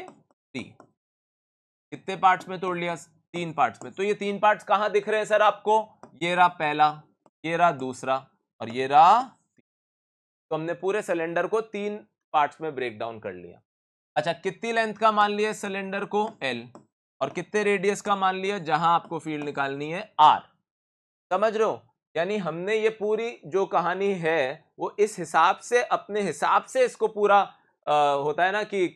3। कितने पार्ट्स में तोड़ लिया? तीन पार्ट्स में। तो ये तीन पार्ट्स कहां दिख रहे हैं सर आपको? ये रहा पहला, ये रहा दूसरा और ये रहा। तो हमने पूरे सिलेंडर को तीन पार्ट्स में ब्रेक डाउन कर लिया। अच्छा, कितनी लेंथ का मान लिया सिलेंडर को? एल। और कितने रेडियस का मान लिया जहां आपको फील्ड निकालनी है? आर। समझ रहे हो? यानी हमने ये पूरी जो कहानी है वो इस हिसाब से, अपने हिसाब से इसको पूरा होता है ना कि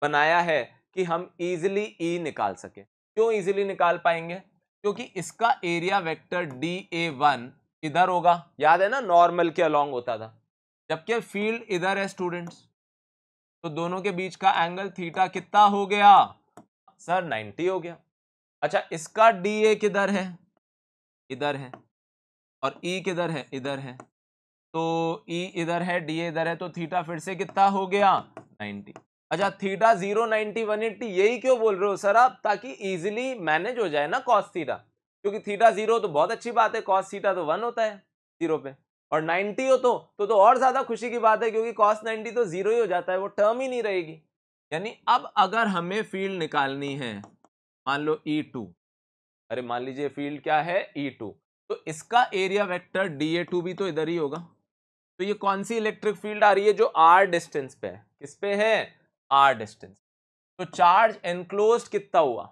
बनाया है कि हम इजीली ई निकाल सके। क्यों इजीली निकाल पाएंगे? क्योंकि इसका एरिया वेक्टर DA1 इधर होगा, याद है ना, नॉर्मल के अलोंग होता था, जबकि फील्ड इधर है स्टूडेंट्स। तो दोनों के बीच का एंगल थीटा कितना हो गया सर? 90 हो गया। अच्छा, इसका DA किधर है? इधर है। और E किधर है? इधर है। तो E इधर है, DA इधर है, तो थीटा फिर से कितना हो गया? 90। अच्छा, थीटा 0, 90, 180 यही क्यों बोल रहे हो सर आप? ताकि इजीली मैनेज हो जाए ना कॉस थीटा। क्योंकि थीटा 0 तो बहुत अच्छी बात है, कॉस थीटा तो 1 होता है 0 पे, और 90 हो तो और ज्यादा खुशी की बात है क्योंकि कॉस 90 तो 0 ही हो जाता है, वो टर्म ही नहीं रहेगी। यानी अब अगर हमें फील्ड निकालनी है, मान लो E2, अरे मान लीजिए फील्ड क्या है? E2, तो इसका एरिया वेक्टर DA2 भी तो इधर ही होगा। तो ये कौन सी इलेक्ट्रिक फील्ड आ रही है? जो R डिस्टेंस पे है। किस पे है? R distance. तो चार्ज एनक्लोज्ड कितना हुआ?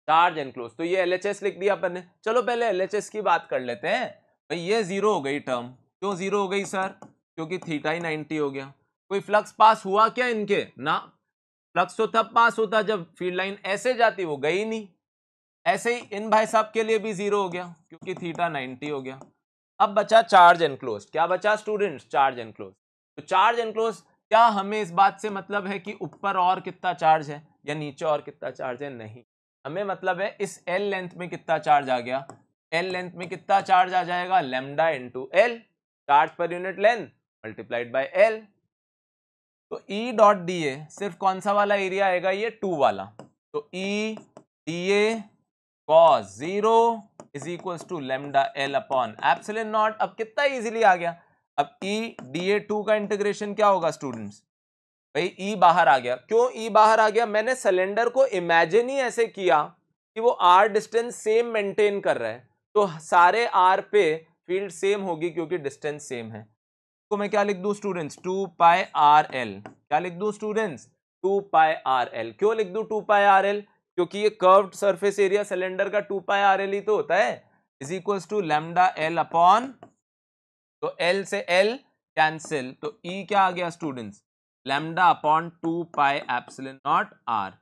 चार्ज एनक्लोज, तो ये LHS लिख दिया अपन ने। चलो पहले LHS की बात कर लेते हैं। भाई ये 0 हो गई टर्म। क्यों 0 हो गई सर? क्योंकि थीटा ही 90 हो गया। कोई फ्लक्स पास हुआ क्या इनके? ना, फ्लक्स तो तब पास होता जब फील्ड लाइन ऐसे जाती, वो गई नहीं। ऐसे ही इन भाई साहब के लिए भी 0 हो गया क्योंकि थीटा 90 हो गया। अब बचा चार्ज एनक्लोज। क्या बचा स्टूडेंट्स? Charge enclose. तो चार्ज एनक्लोज, क्या हमें इस बात से मतलब है कि ऊपर और कितना चार्ज है या नीचे और कितना चार्ज है? नहीं, हमें मतलब है इस एल लेंथ में कितना चार्ज आ गया। एल लेंथ में कितना चार्ज आ जाएगा? Lambda into L, charge per unit length multiplied by L. तो ई डॉट डी ए सिर्फ कौन सा वाला एरिया आएगा, ये 2 वाला। तो E D A cos 0 is equal to lambda L upon epsilon naught. अब कितना इजीली आ गया। अब ई डी ए 2 का इंटीग्रेशन क्या होगा स्टूडेंट्स, भाई ई बाहर आ गया। क्यों ई बाहर आ गया, मैंने सिलेंडर को इमेजिन ही ऐसे किया कि वो आर डिस्टेंस सेम मेंटेन कर रहा है, तो सारे आर पे फील्ड सेम होगी क्योंकि डिस्टेंस सेम है। तो मैं क्या लिख दूं स्टूडेंट्स, 2 पाई आर एल। क्या लिख दूं स्टूडेंट्स, 2 पाई आर एल। क्यों लिख दूं 2 पाई आर एल, क्योंकि ये कर्व्ड सरफेस एरिया सिलेंडर का 2 पाई आर एल ही तो होता है, is equals to lambda L upon, तो एल से एल कैंसिल, तो ई क्या आ गया students, lambda upon 2 pi epsilon naught R.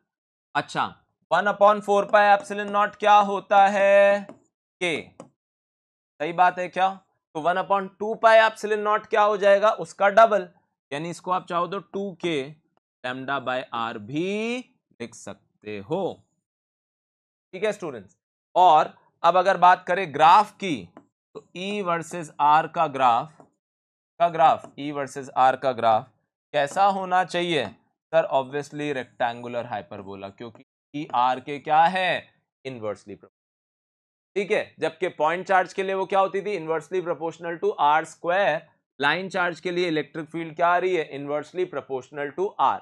अच्छा 1 अपॉन 4 पाई एप्सिलॉन नॉट क्या होता है, के। सही बात है क्या, तो 1 अपॉन 2 पाई एप्सिलॉन नॉट क्या हो जाएगा, उसका डबल, यानी इसको आप चाहो तो 2k लैम्डा बाय आर भी लिख सकते हो। ठीक है स्टूडेंट्स। और अब अगर बात करें ग्राफ की, तो E वर्सेस R का ग्राफ E वर्सेस R का ग्राफ कैसा होना चाहिए सर, ऑब्वियसली रेक्टेंगुलर हाइपरबोला, क्योंकि E R के क्या है, इनवर्सली प्रोपोर्शनल। ठीक है, जबकि पॉइंट चार्ज के लिए वो क्या होती थी, inversely proportional to R square. Line charge के लिए इलेक्ट्रिक फील्ड क्या आ रही है, इनवर्सली प्रोपोर्शनल टू आर।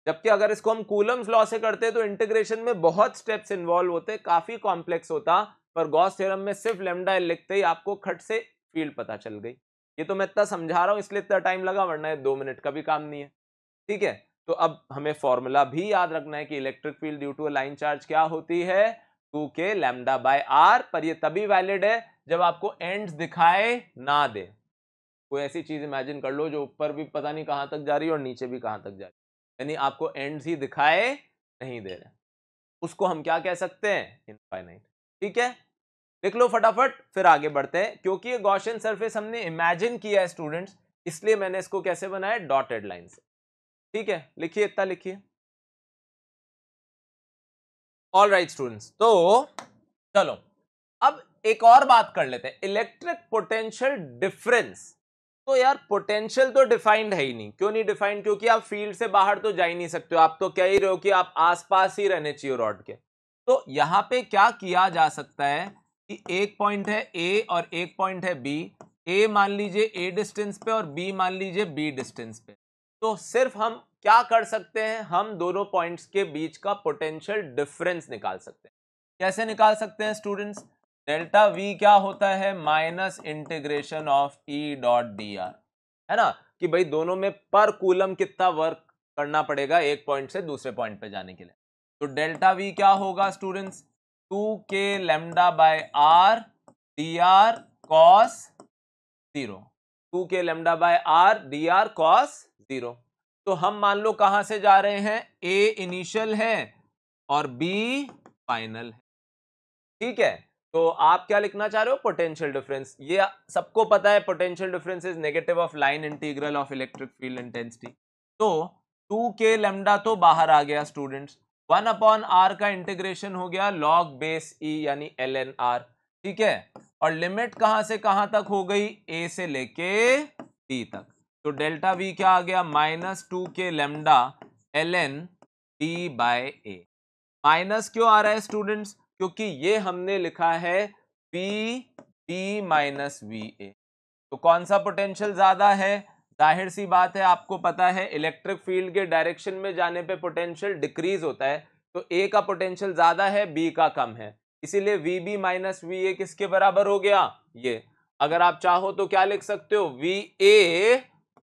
जबकि अगर इसको हम कूलम्स लॉ से करते तो इंटीग्रेशन में बहुत स्टेप्स इन्वॉल्व होते, काफी कॉम्प्लेक्स होता, पर गॉस थ्योरम में सिर्फ लैम्डा एल लिखते ही आपको खट से फील्ड पता चल गई। ये तो मैं इतना समझा रहा हूं इसलिए इतना टाइम लगा, वरना ये 2 मिनट का भी काम नहीं है। ठीक है, तो अब हमें फॉर्मूला भी याद रखना है कि electric field due to line charge क्या होती है, 2k लैम्डा बाय आर। पर ये तभी वैलिड है जब आपको एंड्स दिखाए ना दे। कोई ऐसी चीज इमेजिन कर लो जो ऊपर भी पता नहीं कहां तक जा रही है और नीचे भी कहां तक जा रही है, यानी आपको एंड्स ही दिखाए नहीं दे रहे, उसको हम क्या कह सकते हैं, इनफाइनाइट। ठीक है, लिख लो फटाफट फिर आगे बढ़ते हैं। क्योंकि ये गॉसियन सरफेस हमने इमेजिन किया है स्टूडेंट्स, इसलिए मैंने इसको कैसे बनाया, डॉटेड लाइन से। ठीक है, लिखिए, इतना लिखिए। ऑल राइट स्टूडेंट्स, तो चलो अब एक और बात कर लेते हैं, इलेक्ट्रिक पोटेंशियल डिफरेंस। तो यार पोटेंशियल तो डिफाइंड है ही नहीं। क्यों नहीं डिफाइंड, क्योंकि आप फील्ड से बाहर तो जा ही नहीं सकते हो, आप तो कह ही रहे हो कि आप आसपास ही रहने चाहिए रॉड के। तो यहां पे क्या किया जा सकता है कि एक पॉइंट है ए और एक पॉइंट है बी। ए मान लीजिए ए डिस्टेंस पे और बी मान लीजिए बी डिस्टेंस पे। तो सिर्फ हम क्या कर सकते हैं, हम दोनों पॉइंट्स के बीच का पोटेंशियल डिफरेंस निकाल सकते हैं। कैसे निकाल सकते हैं स्टूडेंट्स, डेल्टा वी क्या होता है, minus integration of E dot D are, है ना, कि भाई दोनों में पर कूलम कितना वर्क करना पड़ेगा एक पॉइंट से दूसरे पॉइंट पे जाने के लिए। तो डेल्टा वी क्या होगा students, 2k lambda by R D R cos 0, 2k lambda by R D R cos 0। तो हम मान लो कहां से जा रहे हैं, ए इनिशियल है और बी फाइनल है। ठीक है, तो आप क्या लिखना चाह रहे हो, पोटेंशियल डिफरेंस। ये सबको पता है, potential difference is negative of line integral of electric field intensity. तो 2k लैम्डा तो बाहर आ गया स्टूडेंट्स, 1 अपॉन आर का इंटीग्रेशन हो गया लॉग बेस ई यानी ln r। ठीक है, और लिमिट कहां से कहां तक हो गई, a से लेके d तक। तो डेल्टा v क्या आ गया, minus 2k lambda ln d by a। Minus क्यों आ रहा है स्टूडेंट्स, क्योंकि ये हमने लिखा है वी माइनस वी ए। तो कौन सा पोटेंशियल ज्यादा है, जाहिर सी बात है आपको पता है इलेक्ट्रिक फील्ड के डायरेक्शन में जाने पे पोटेंशियल डिक्रीज होता है, तो ए का पोटेंशियल ज्यादा है बी का कम है, इसीलिए V B minus V A किसके बराबर हो गया, ये। अगर आप चाहो तो क्या लिख सकते हो, V A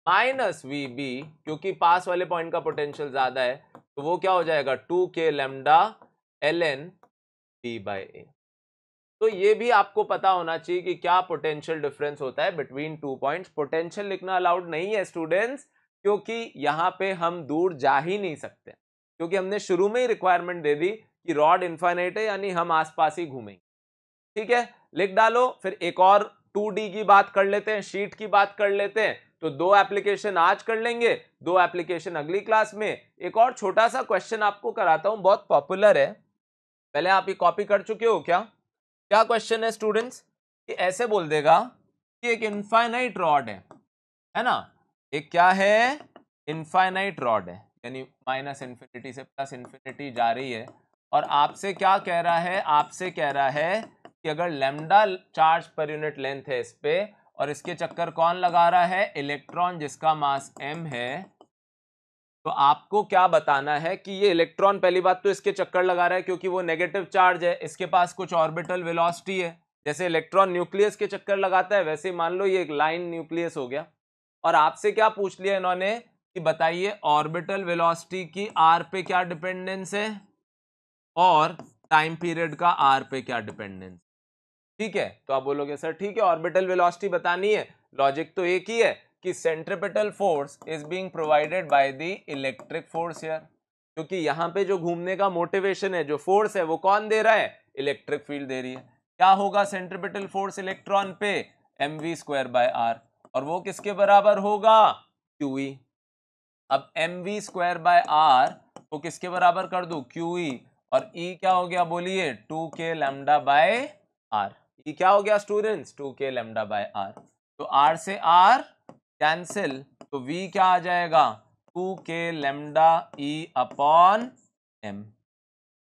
minus V B, क्योंकि पास वाले पॉइंट का पोटेंशियल ज्यादा है, तो वो क्या हो जाएगा 2k lambda ln d by A. तो ये भी आपको पता होना चाहिए कि क्या पोटेंशियल डिफरेंस होता है बिटवीन 2 पॉइंट्स। पोटेंशियल लिखना अलाउड नहीं है स्टूडेंट्स, क्योंकि यहां पे हम दूर जा ही नहीं सकते, क्योंकि हमने शुरू में ही रिक्वायरमेंट दे दी कि रॉड इनफाइनाइट है, यानी हम आसपास ही घूमेंगे। ठीक है, लिख डालो। फिर एक और 2D की बात कर लेते हैं, शीट की बात कर लेते हैं। तो 2 एप्लीकेशन आज कर लेंगे, 2 एप्लीकेशन अगली क्लास में। एक और छोटा सा क्वेश्चन आपको कराता हूं, बहुत पॉपुलर है, पहले आप ये कॉपी कर चुके हो क्या। क्या क्वेश्चन है स्टूडेंट्स, कि ऐसे बोल देगा कि एक इनफाइनाइट रॉड है ना, एक क्या है, इनफाइनाइट रॉड है, यानी माइनस इन्फिनिटी से प्लस इन्फिनिटी जा रही है, और आपसे क्या कह रहा है, आपसे कह रहा है कि अगर lambda charge per unit length है इस पे, और इसके चक्कर कौन लगा रहा है, इलेक्ट्रॉन जिसका मास m है, तो आपको क्या बताना है कि ये इलेक्ट्रॉन पहली बात तो इसके चक्कर लगा रहा है क्योंकि वो नेगेटिव चार्ज है, इसके पास कुछ ऑर्बिटल वेलोसिटी है, जैसे इलेक्ट्रॉन न्यूक्लियस के चक्कर लगाता है वैसे मान लो ये एक लाइन न्यूक्लियस हो गया। और आपसे क्या पूछ लिया इन्होंने कि बताइए ऑर्बिटल वेलोसिटी की r पे क्या डिपेंडेंस है और टाइम पीरियड का r पे क्या डिपेंडेंस। ठीक है, तो आप बोलोगे सर ठीक है ऑर्बिटल वेलोसिटी बतानी है, लॉजिक तो एक ही है कि centripetal force is being provided by the electric force here, क्योंकि यहाँ पे जो घूमने का मोटिवेशन है, जो फोर्स है, वो कौन दे रहा है, इलेक्ट्रिक फील्ड दे रही है। क्या होगा सेंट्रिपेटल फोर्स इलेक्ट्रॉन पे, mv²/r, और वो किसके बराबर होगा, QE। अब mv²/r को किसके बराबर कर दूं, QE, और E क्या हो गया बोलिए, 2k λ/r। E क्या हो गया स्टूडेंट्स, 2k λ/r। तो R से R कैंसिल, तो V क्या आ जाएगा, 2k λE/m।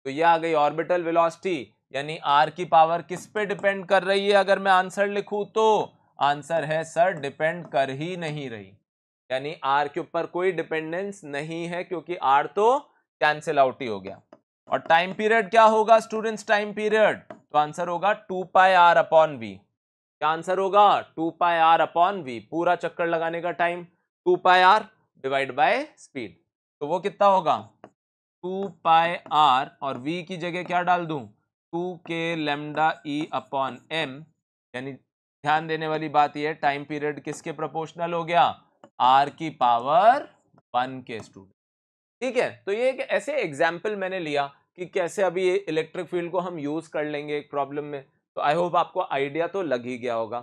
तो ये आ गई ऑर्बिटल वेलोसिटी, यानी R की पावर किस पे डिपेंड कर रही है, अगर मैं आंसर लिखूं तो आंसर है सर डिपेंड कर ही नहीं रही, यानी R के ऊपर कोई डिपेंडेंस नहीं है क्योंकि R तो कैंसिल आउट ही हो गया। और टाइम पीरियड क्या होगा स्टूडेंट्स, टाइम पीरियड, तो आंसर होगा 2πr/v। क्या आंसर होगा, 2πr/v, पूरा चक्कर लगाने का time 2πr divide by speed, तो वो कितना होगा 2πr, और v की जगह क्या डाल दूं, 2k λE/m, यानी ध्यान देने वाली बात यह, टाइम पीरियड किसके प्रोपोर्शनल हो गया, r की पावर 1 के स्टूडेंट। ठीक है, तो ये एक ऐसे एग्जाम्पल मैंने लिया कि कैसे अभी ये इलेक्ट्रिक फील्ड को हम यूज कर लेंगे एक प्रॉब्लम में, तो आई होप आपको आइडिया तो लग ही गया होगा।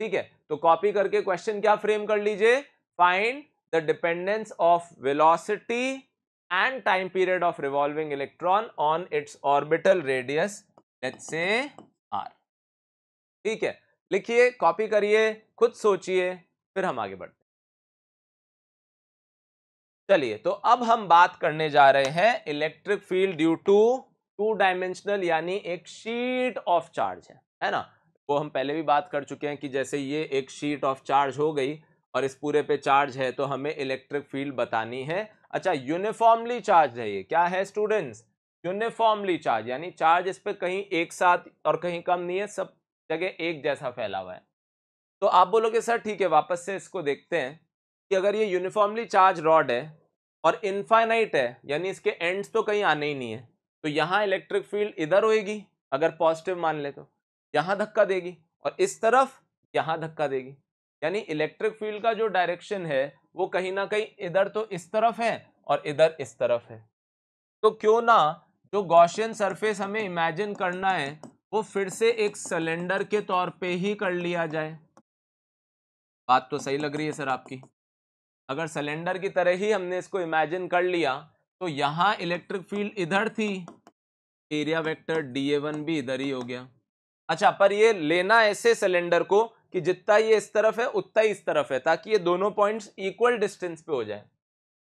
ठीक है, तो कॉपी करके क्वेश्चन क्या फ्रेम कर लीजिए, find the dependence of velocity and time period of revolving electron on its orbital radius, let's say r। ठीक है, लिखिए, कॉपी करिए, खुद सोचिए, फिर हम आगे बढ़ते हैं। चलिए, तो अब हम बात करने जा रहे हैं electric field due to two dimensional, यानी एक शीट ऑफ चार्ज है ना, वो हम पहले भी बात कर चुके हैं कि जैसे ये एक शीट ऑफ चार्ज हो गई और इस पूरे पे चार्ज है तो हमें इलेक्ट्रिक फील्ड बतानी है। अच्छा, यूनिफॉर्मली चार्ज है, ये क्या है स्टूडेंट्स, यूनिफॉर्मली चार्ज, यानी चार्ज इस पे कहीं एक साथ और कहीं कम नहीं है, सब जगह एक जैसा फैला हुआ है। तो आप बोलोगे सर ठीक है, वापस से इसको देखते हैं कि अगर ये यूनिफॉर्मली चार्ज रॉड है और इनफाइनाइट है, यानी इसके एंड्स तो कहीं आने ही नहीं है, तो यहाँ इलेक्ट्रिक फील्ड इधर होएगी, अगर पॉजिटिव मान ले तो यहाँ धक्का देगी, और इस तरफ यहाँ धक्का देगी, यानी इलेक्ट्रिक फील्ड का जो डायरेक्शन है वो कहीं ना कहीं इधर तो इस तरफ है और इधर इस तरफ है। तो क्यों ना जो गॉसियन सरफेस हमें इमेजिन करना है वो फिर से एक सिलेंडर के तौर पे ही कर लिया जाए। बात तो सही लग रही है सर आपकी, अगर सिलेंडर की तरह ही हमने इसको इमेजिन कर लिया तो यहाँ इलेक्ट्रिक फील्ड इधर थी, एरिया वेक्टर dA1 भी इधर ही हो गया। अच्छा, पर ये लेना ऐसे सिलेंडर को कि जितना ये इस तरफ है उतना ही इस तरफ है, ताकि ये दोनों पॉइंट्स इक्वल डिस्टेंस पे हो जाए।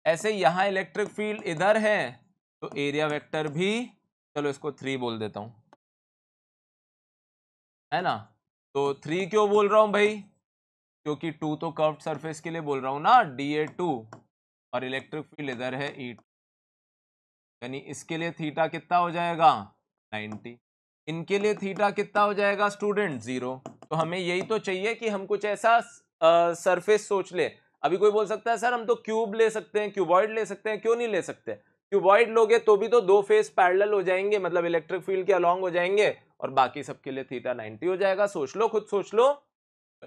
ऐसे यहाँ इलेक्ट्रिक फील्ड इधर है तो एरिया वेक्टर भी, चलो इसको 3 बोल देता हूं, है ना। तो 3 क्यों बोल रहा हूं भाई, क्योंकि 2 तो कर्व्ड सरफेस के लिए बोल रहा हूं ना, dA2, और इलेक्ट्रिक फील्ड इधर है E2, यानी इसके लिए थीटा कितना हो जाएगा 90, इनके लिए थीटा कितना हो जाएगा स्टूडेंट 0। तो हमें यही तो चाहिए कि हम कुछ ऐसा सरफेस सोच ले। अभी कोई बोल सकता है सर हम तो क्यूब ले सकते हैं, क्यूबॉइड ले सकते हैं, क्यों नहीं ले सकते, क्यूबॉइड लोगे तो भी तो दो फेस पैरेलल हो जाएंगे, मतलब इलेक्ट्रिक फील्ड के अलॉन्ग हो जाएंगे, और बाकी सबके लिए थीटा 90 हो जाएगा। सोच लो, खुद सोच लो।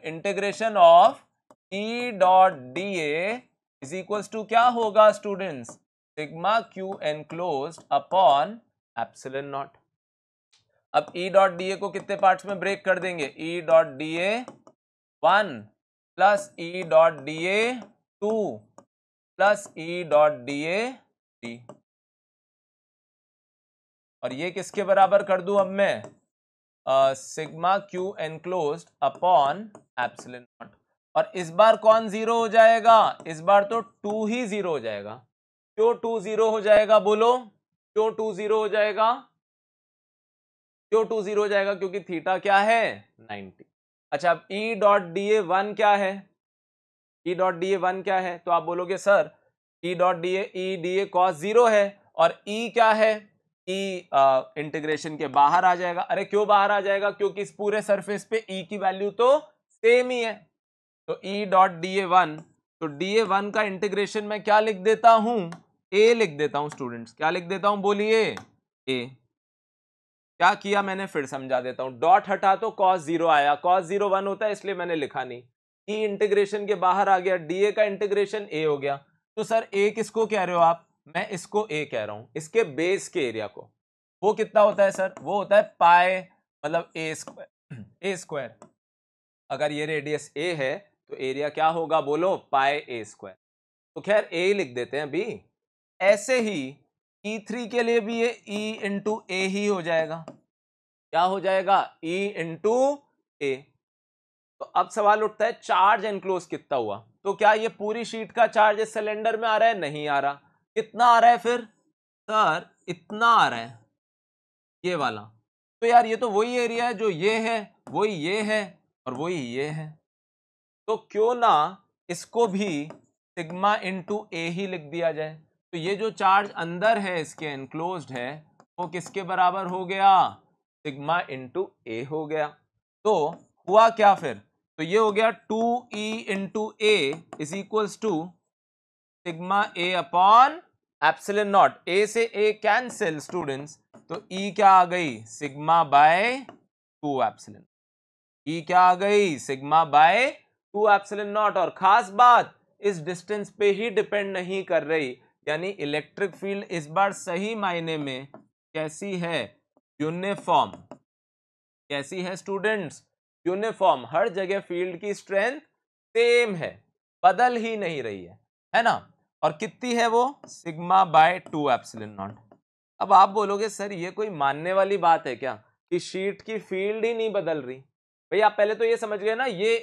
Integration of E dot dA is equals to क्या होगा students, sigma q enclosed upon epsilon naught. अब E डॉट dA को कितने पार्ट्स में ब्रेक कर देंगे, E dot dA 1 plus E dot dA 2 plus E dot dA 3, और ये किसके बराबर कर दूं अब मैं, sigma q enclosed upon epsilon naught. और इस बार कौन जीरो हो जाएगा? इस बार तो 2 ही जीरो हो जाएगा। क्यों 2 जीरो हो जाएगा बोलो? क्यों 2 जीरो हो जाएगा? क्यों 2 जीरो हो जाएगा? क्योंकि थीटा क्या है? 90। अच्छा, अब ई डॉट डी ए वन क्या है? ई डॉट डी ए वन क्या है? तो आप बोलोगे sir E dot D A cos zero है, और ई क्या है? ई इंटीग्रेशन के बाहर आ जाएगा। अरे क्यों बाहर आ जाएगा? क्योंकि इस पूरे सरफेस पे ई की वैल्यू तो सेम ही है। तो ई डॉट डी ए वन, तो डी ए वन का इंटीग्रेशन में क्या लिख देता हूं? ए लिख देता हूं स्टूडेंट्स। क्या लिख देता हूं बोलिए? ए। क्या किया मैंने, फिर समझा देता हूं। डॉट हटा तो cos जीरो आया, cos जीरो 1 होता है इसलिए मैंने लिखा नहीं। ई इंटीग्रेशन के बाहर आ गया, डीए का इंटीग्रेशन ए हो गया। तो सर ए किसको कह रहे हो आप? मैं इसको ए कह रहा हूं, इसके बेस के एरिया को। वो कितना होता है सर? वो होता है पाई, मतलब ए स्क्वायर। ए स्क्वायर, अगर ये रेडियस ए है तो एरिया क्या होगा बोलो? पाई ए स्क्वायर। तो खैर ए लिख देते हैं अभी। ऐसे ही E3 के लिए भी ये E इंटू ए ही हो जाएगा। क्या हो जाएगा? E इंटू ए। तो अब सवाल उठता है चार्ज एनक्लोज कितना हुआ? तो क्या ये पूरी शीट का चार्ज इस सिलेंडर में आ रहा है? नहीं आ रहा। कितना आ रहा है फिर? सर इतना आ रहा है, ये वाला। तो यार ये तो वही एरिया है जो ये है, वही ये है, और वही ये है। तो क्यों ना इसको भी सिग्मा इंटू ए ही लिख दिया जाए। तो ये जो चार्ज अंदर है इसके एनक्लोज्ड है, वो किसके बराबर हो गया? सिग्मा इंटू ए हो गया। तो हुआ क्या फिर? तो ये हो गया 2e into A is equals to sigma A upon epsilon naught. A से ए कैंसिल स्टूडेंट्स, तो ई क्या आ गई? Sigma by 2 epsilon. ई क्या आ गई? Sigma by 2 epsilon naught. और खास बात, इस डिस्टेंस पे ही डिपेंड नहीं कर रही, यानी इलेक्ट्रिक फील्ड इस बार सही मायने में कैसी है? यूनिफॉर्म। कैसी है स्टूडेंट्स? यूनिफॉर्म। हर जगह फील्ड की स्ट्रेंथ सेम है, बदल ही नहीं रही है ना? और कितनी है वो? Sigma by 2 epsilon naught. अब आप बोलोगे सर ये कोई मानने वाली बात है क्या कि शीट की फील्ड ही नहीं बदल रही? भाई आप पहले तो ये समझ गए ना, ये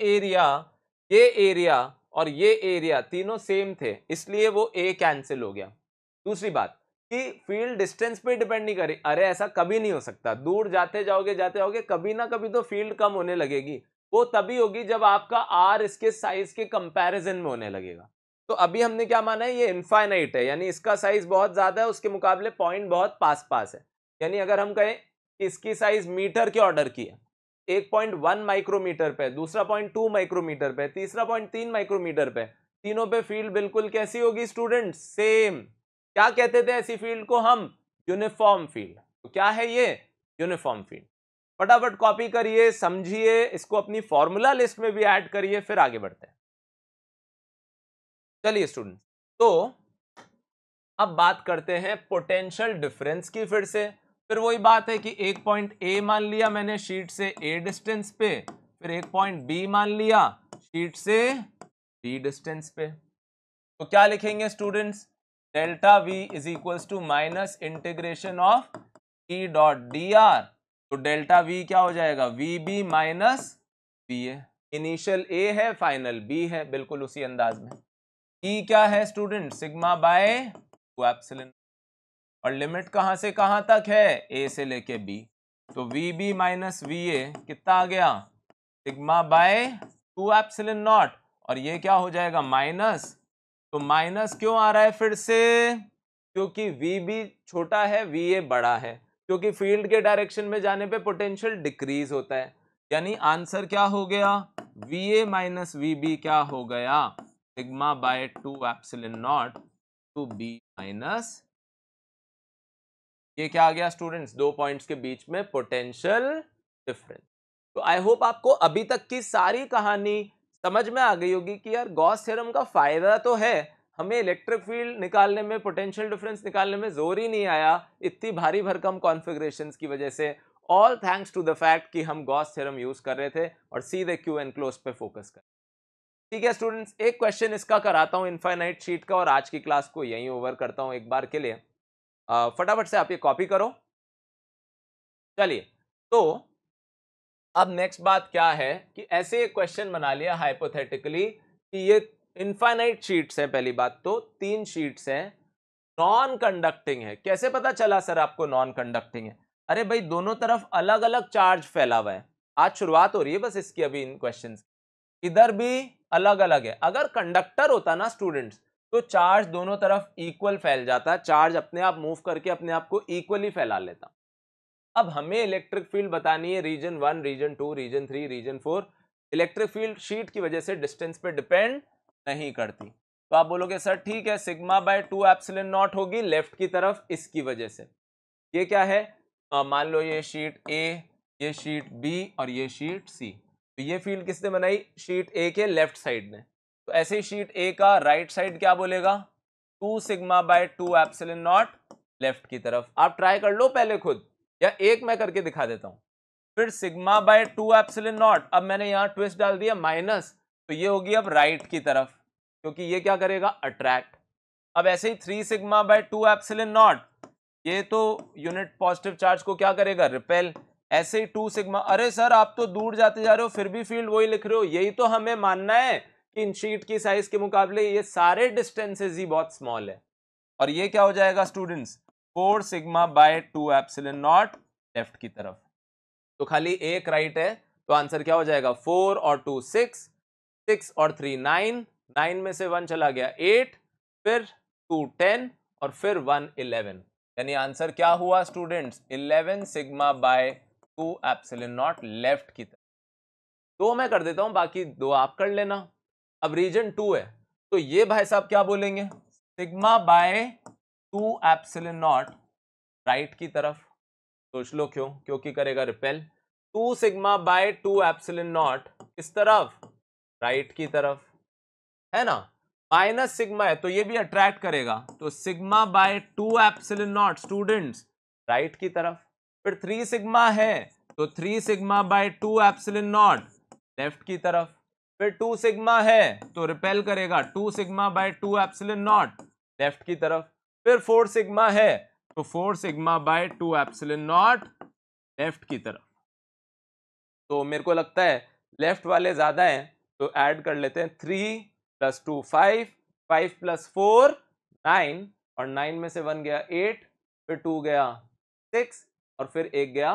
एरिया और ये एरिया तीनों सेम थे, इसलिए वो ए कैंसिल हो गया। दूसरी बात कि फील्ड डिस्टेंस पे डिपेंड नहीं करी। अरे ऐसा कभी नहीं हो सकता। दूर जाते जाओगे कभी ना कभी तो फील्ड कम होने लगेगी। वो तभी होगी जब आपका आर इसके साइज के कंपैरिजन में होने लगेगा। तो अभी हमने क्या माना है? ये इनफाइनाइट है, यानी इसका साइज बहुत ज्यादा है, उसके मुकाबले पॉइंट बहुत पास पास है। यानी अगर हम कहें कि इसकी साइज मीटर के ऑर्डर की है, 1.1 माइक्रोमीटर पे, दूसरा 0.2 माइक्रोमीटर पे, तीसरा 0.3 माइक्रोमीटर पे, तीनों पे फील्ड बिल्कुल कैसी होगी स्टूडेंट? सेम। क्या कहते थे ऐसी फील्ड को हम? Uniform field. तो क्या है ये? Uniform field. फटाफट कॉपी करिए, समझिए, इसको अपनी फॉर्मूला लिस्ट में भी ऐड करिए, फिर आगे बढ़ते हैं। चलिए स्टूडेंट, तो अब बात करते हैं पोटेंशियल डिफरेंस की। फिर वही बात है कि एक पॉइंट ए मान लिया मैंने शीट से ए डिस्टेंस पे, फिर एक पॉइंट बी मान लिया शीट से बी डिस्टेंस पे। तो क्या लिखेंगे students? Delta V is equals to minus integration of E dot D R. तो डेल्टा वी क्या हो जाएगा? V B minus V A. Initial A है, फाइनल बी है, बिल्कुल उसी अंदाज में। ई क्या है स्टूडेंट? Sigma by 2 epsilon. और लिमिट कहां से कहां तक है? ए से लेके बी। तो V B minus V A कितना आ गया? Sigma by 2 epsilon naught. और ये क्या हो जाएगा? माइनस। तो माइनस क्यों आ रहा है फिर से? क्योंकि वी बी छोटा है, वी ए बड़ा है, क्योंकि फील्ड के डायरेक्शन में जाने पे पोटेंशियल डिक्रीज होता है। यानी आंसर क्या हो गया? V A minus V B क्या हो गया? Sigma by 2 epsilon naught to B minus. ये क्या आ गया स्टूडेंट्स? दो पॉइंट्स के बीच में पोटेंशियल डिफरेंस। तो आई होप आपको अभी तक की सारी कहानी समझ में आ गई होगी कि यार गॉस थ्योरम का फायदा तो है, हमें इलेक्ट्रिक फील्ड निकालने में, पोटेंशियल डिफरेंस निकालने में जोर ही नहीं आया इतनी भारी भरकम कॉन्फ़िगरेशंस की वजह से। All thanks to the fact कि हम गॉस थ्योरम यूज कर रहे थे और सीधे क्यू एंड क्लोज पे फोकस कर। ठीक है स्टूडेंट्स, एक क्वेश्चन इसका कराता हूं इनफाइनाइट शीट का, और आज की क्लास को यहीं ओवर करता हूं एक बार के लिए। फटाफट से आप ये कॉपी करो। चलिए, तो अब नेक्स्ट बात क्या है कि ऐसे एक क्वेश्चन बना लिया हाइपोथेटिकली कि ये इनफाइनाइट शीट्स हैं, पहली बात तो 3 शीट्स हैं, नॉन कंडक्टिंग है। कैसे पता चला सर आपको नॉन कंडक्टिंग है? अरे भाई दोनों तरफ अलग अलग चार्ज फैला हुआ है। आज शुरुआत हो रही है बस इसकी अभी इन क्वेश्चंस। इधर भी अलग अलग है। अगर कंडक्टर होता ना स्टूडेंट्स तो चार्ज दोनों तरफ इक्वल फैल जाता, चार्ज अपने आप मूव करके अपने आप को इक्वली फैला लेता। अब हमें इलेक्ट्रिक फील्ड बतानी है region 1, region 2, region 3, region 4। Electric field sheet की वजह से डिस्टेंस पे डिपेंड नहीं करती। तो आप बोलोगे सर ठीक है, सिग्मा बाय 2 एप्सिलॉन नॉट होगी लेफ्ट की तरफ इसकी वजह से। ये क्या है, मान लो ये शीट ए, ये शीट बी और ये शीट सी। तो ये फील्ड किसने बनाई? शीट ए के लेफ्ट साइड ने। तो ऐसे ही शीट ए का राइट साइड क्या बोलेगा? 2 sigma by 2 epsilon not left की तरफ। आप ट्राई कर लो पहले खुद, या एक मैं करके दिखा देता हूं। फिर सिग्मा बाय 2 एप्सिलॉन नॉट, अब मैंने यहां ट्विस्ट डाल दिया माइनस, तो ये होगी अब राइट की तरफ, क्योंकि ये क्या करेगा? अट्रैक्ट। अब ऐसे ही 3 सिग्मा बाय 2 एप्सिलॉन नॉट, ये तो यूनिट पॉजिटिव चार्ज को क्या करेगा? रिपेल। ऐसे ही 2 सिग्मा, अरे सर आप तो दूर जाते जा रहे हो फिर भी फील्ड वही लिख रहे हो। यही तो हमें मानना है कि इन शीट की साइज के मुकाबले ये सारे डिस्टेंसेस ही बहुत स्मॉल है। और ये क्या हो जाएगा students? 4 sigma by 2 epsilon not left की तरफ। तो खाली एक राइट है, तो आंसर क्या हो जाएगा? 4 और 2 6, 6 और 3 9, 9 में से 1 चला गया 8, फिर 2 10 और फिर 1 11। यानी आंसर क्या हुआ students? 11 sigma by 2 epsilon not left की तरफ। दो मैं कर देता हूं, बाकी दो आप कर लेना। अब रीजन 2 है, तो ये भाई साहब क्या बोलेंगे? Sigma by 2 epsilon not right की तरफ। सोच लो क्यों? क्योंकि करेगा repel. 2 sigma by 2 epsilon not किस तरफ? राइट की तरफ, है ना। माइनस सिग्मा है तो ये भी अट्रैक्ट करेगा, तो sigma by 2 epsilon not students right की तरफ। फिर 3 सिग्मा है तो 3 sigma by 2 epsilon not left की तरफ। फिर 2 सिग्मा है तो रिपेल करेगा, 2 sigma by 2 epsilon not left की तरफ। फिर 4 सिग्मा है तो 4 sigma by 2 epsilon not left की तरफ। तो मेरे को लगता है लेफ्ट वाले ज्यादा हैं, तो ऐड कर लेते हैं। 3 + 2 5, 5 + 4 9, और 9 में से 1 गया 8, फिर 2 गया 6 और फिर 1 गया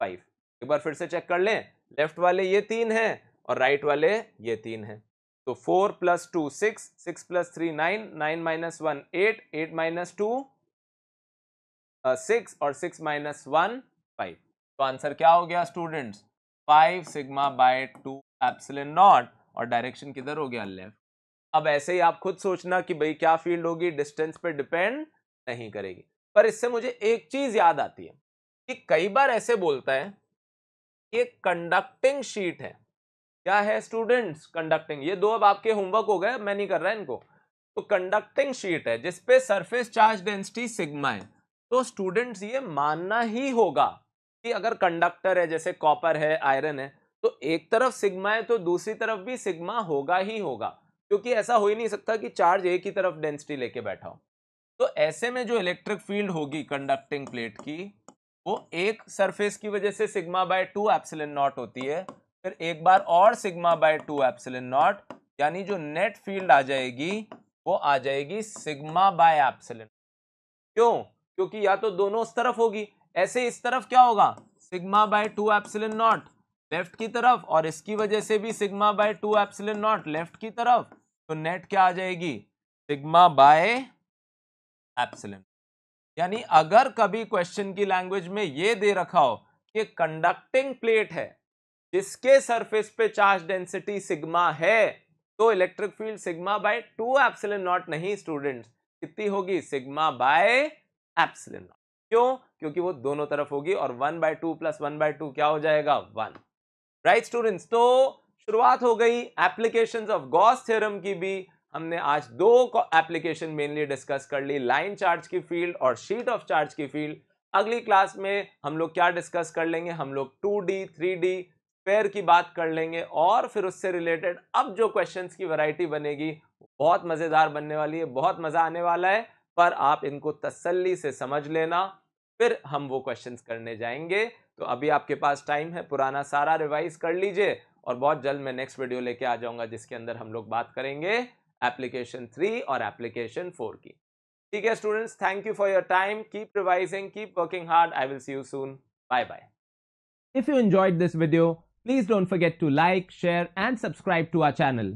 5। एक बार फिर से चेक कर लें, लेफ्ट वाले ये 3 हैं और राइट वाले ये 3 हैं। तो 4 + 2 6, 6 + 3 9, 9 - 1 8, 8 - 2 6 और 6 - 1 5। तो आंसर क्या हो गया students? 5 sigma by 2 epsilon naught, और डायरेक्शन किधर हो गया? लेफ्ट। अब ऐसे ही आप खुद सोचना कि भाई क्या फील्ड होगी, डिस्टेंस पे डिपेंड नहीं करेगी। पर इससे मुझे एक चीज याद आती है कि कई बार ऐसे बोलता है कि कंडक्टिंग शीट है। क्या है स्टूडेंट्स? कंडक्टिंग। ये दो अब आपके होमवर्क हो गए, मैं नहीं कर रहा इनको। तो कंडक्टिंग शीट है जिसपे सरफेस चार्ज डेंसिटी सिग्मा है। तो स्टूडेंट्स ये मानना ही होगा कि अगर कंडक्टर है, जैसे कॉपर है, आयरन है, तो एक तरफ सिग्मा है तो दूसरी तरफ भी सिग्मा होगा ही होगा, क्योंकि ऐसा हो ही नहीं सकता कि चार्ज एक ही तरफ डेंसिटी लेके बैठा हो। तो ऐसे में जो इलेक्ट्रिक फील्ड होगी कंडक्टिंग प्लेट की, वो एक सरफेस की वजह से सिग्मा बाय 2 एप्सिलॉन नॉट होती है, फिर एक बार और सिग्मा बाय 2 एप्सिलॉन नॉट, यानी जो नेट फील्ड आ जाएगी वो आ जाएगी सिग्मा बाय एप्सिलॉन। क्यों? क्योंकि या तो दोनों उस तरफ होगी, ऐसे इस तरफ क्या होगा? Sigma by 2 epsilon not left की तरफ, और इसकी वजह से भी sigma by 2 epsilon not left की तरफ। तो नेट क्या आ जाएगी? Sigma by epsilon. यानी अगर कभी क्वेश्चन की लैंग्वेज में ये दे रखा हो कि कंडक्टिंग प्लेट है जिसके सरफेस पे चार्ज डेंसिटी सिग्मा है, तो electric field sigma by 2 epsilon not नहीं स्टूडेंट्स, कितनी होगी? Sigma bye epsilon not. क्यों? क्योंकि वो दोनों तरफ होगी, और 1/2 + 1/2 क्या हो जाएगा? 1। राइट स्टूडेंट्स, तो शुरुआत हो गई एप्लीकेशंस ऑफ गॉस थ्योरम की भी। हमने आज दो एप्लीकेशन मेनली डिस्कस कर ली, लाइन चार्ज की फील्ड और शीट ऑफ चार्ज की फील्ड। अगली क्लास में हम लोग क्या डिस्कस कर लेंगे? हम लोग 2D 3D स्फीयर की बात कर लेंगे, और फिर उससे रिलेटेड अब जो क्वेश्चंस की वैरायटी बनेगी बहुत मजेदार बनने वाली है, बहुत मजा आने वाला है। पर आप इनको तसल्ली से समझ लेना, फिर हम वो क्वेश्चंस करने जाएंगे। तो अभी आपके पास टाइम है, पुराना सारा रिवाइज कर लीजिए और बहुत जल्द मैं नेक्स्ट वीडियो लेके आ जाऊंगा जिसके अंदर हम लोग बात करेंगे एप्लीकेशन 3 और एप्लीकेशन 4 की। ठीक है students, thank you for your time, keep revising, keep working hard, I will see you soon, bye bye. If you enjoyed this video, please don't forget to like, share and subscribe to our channel.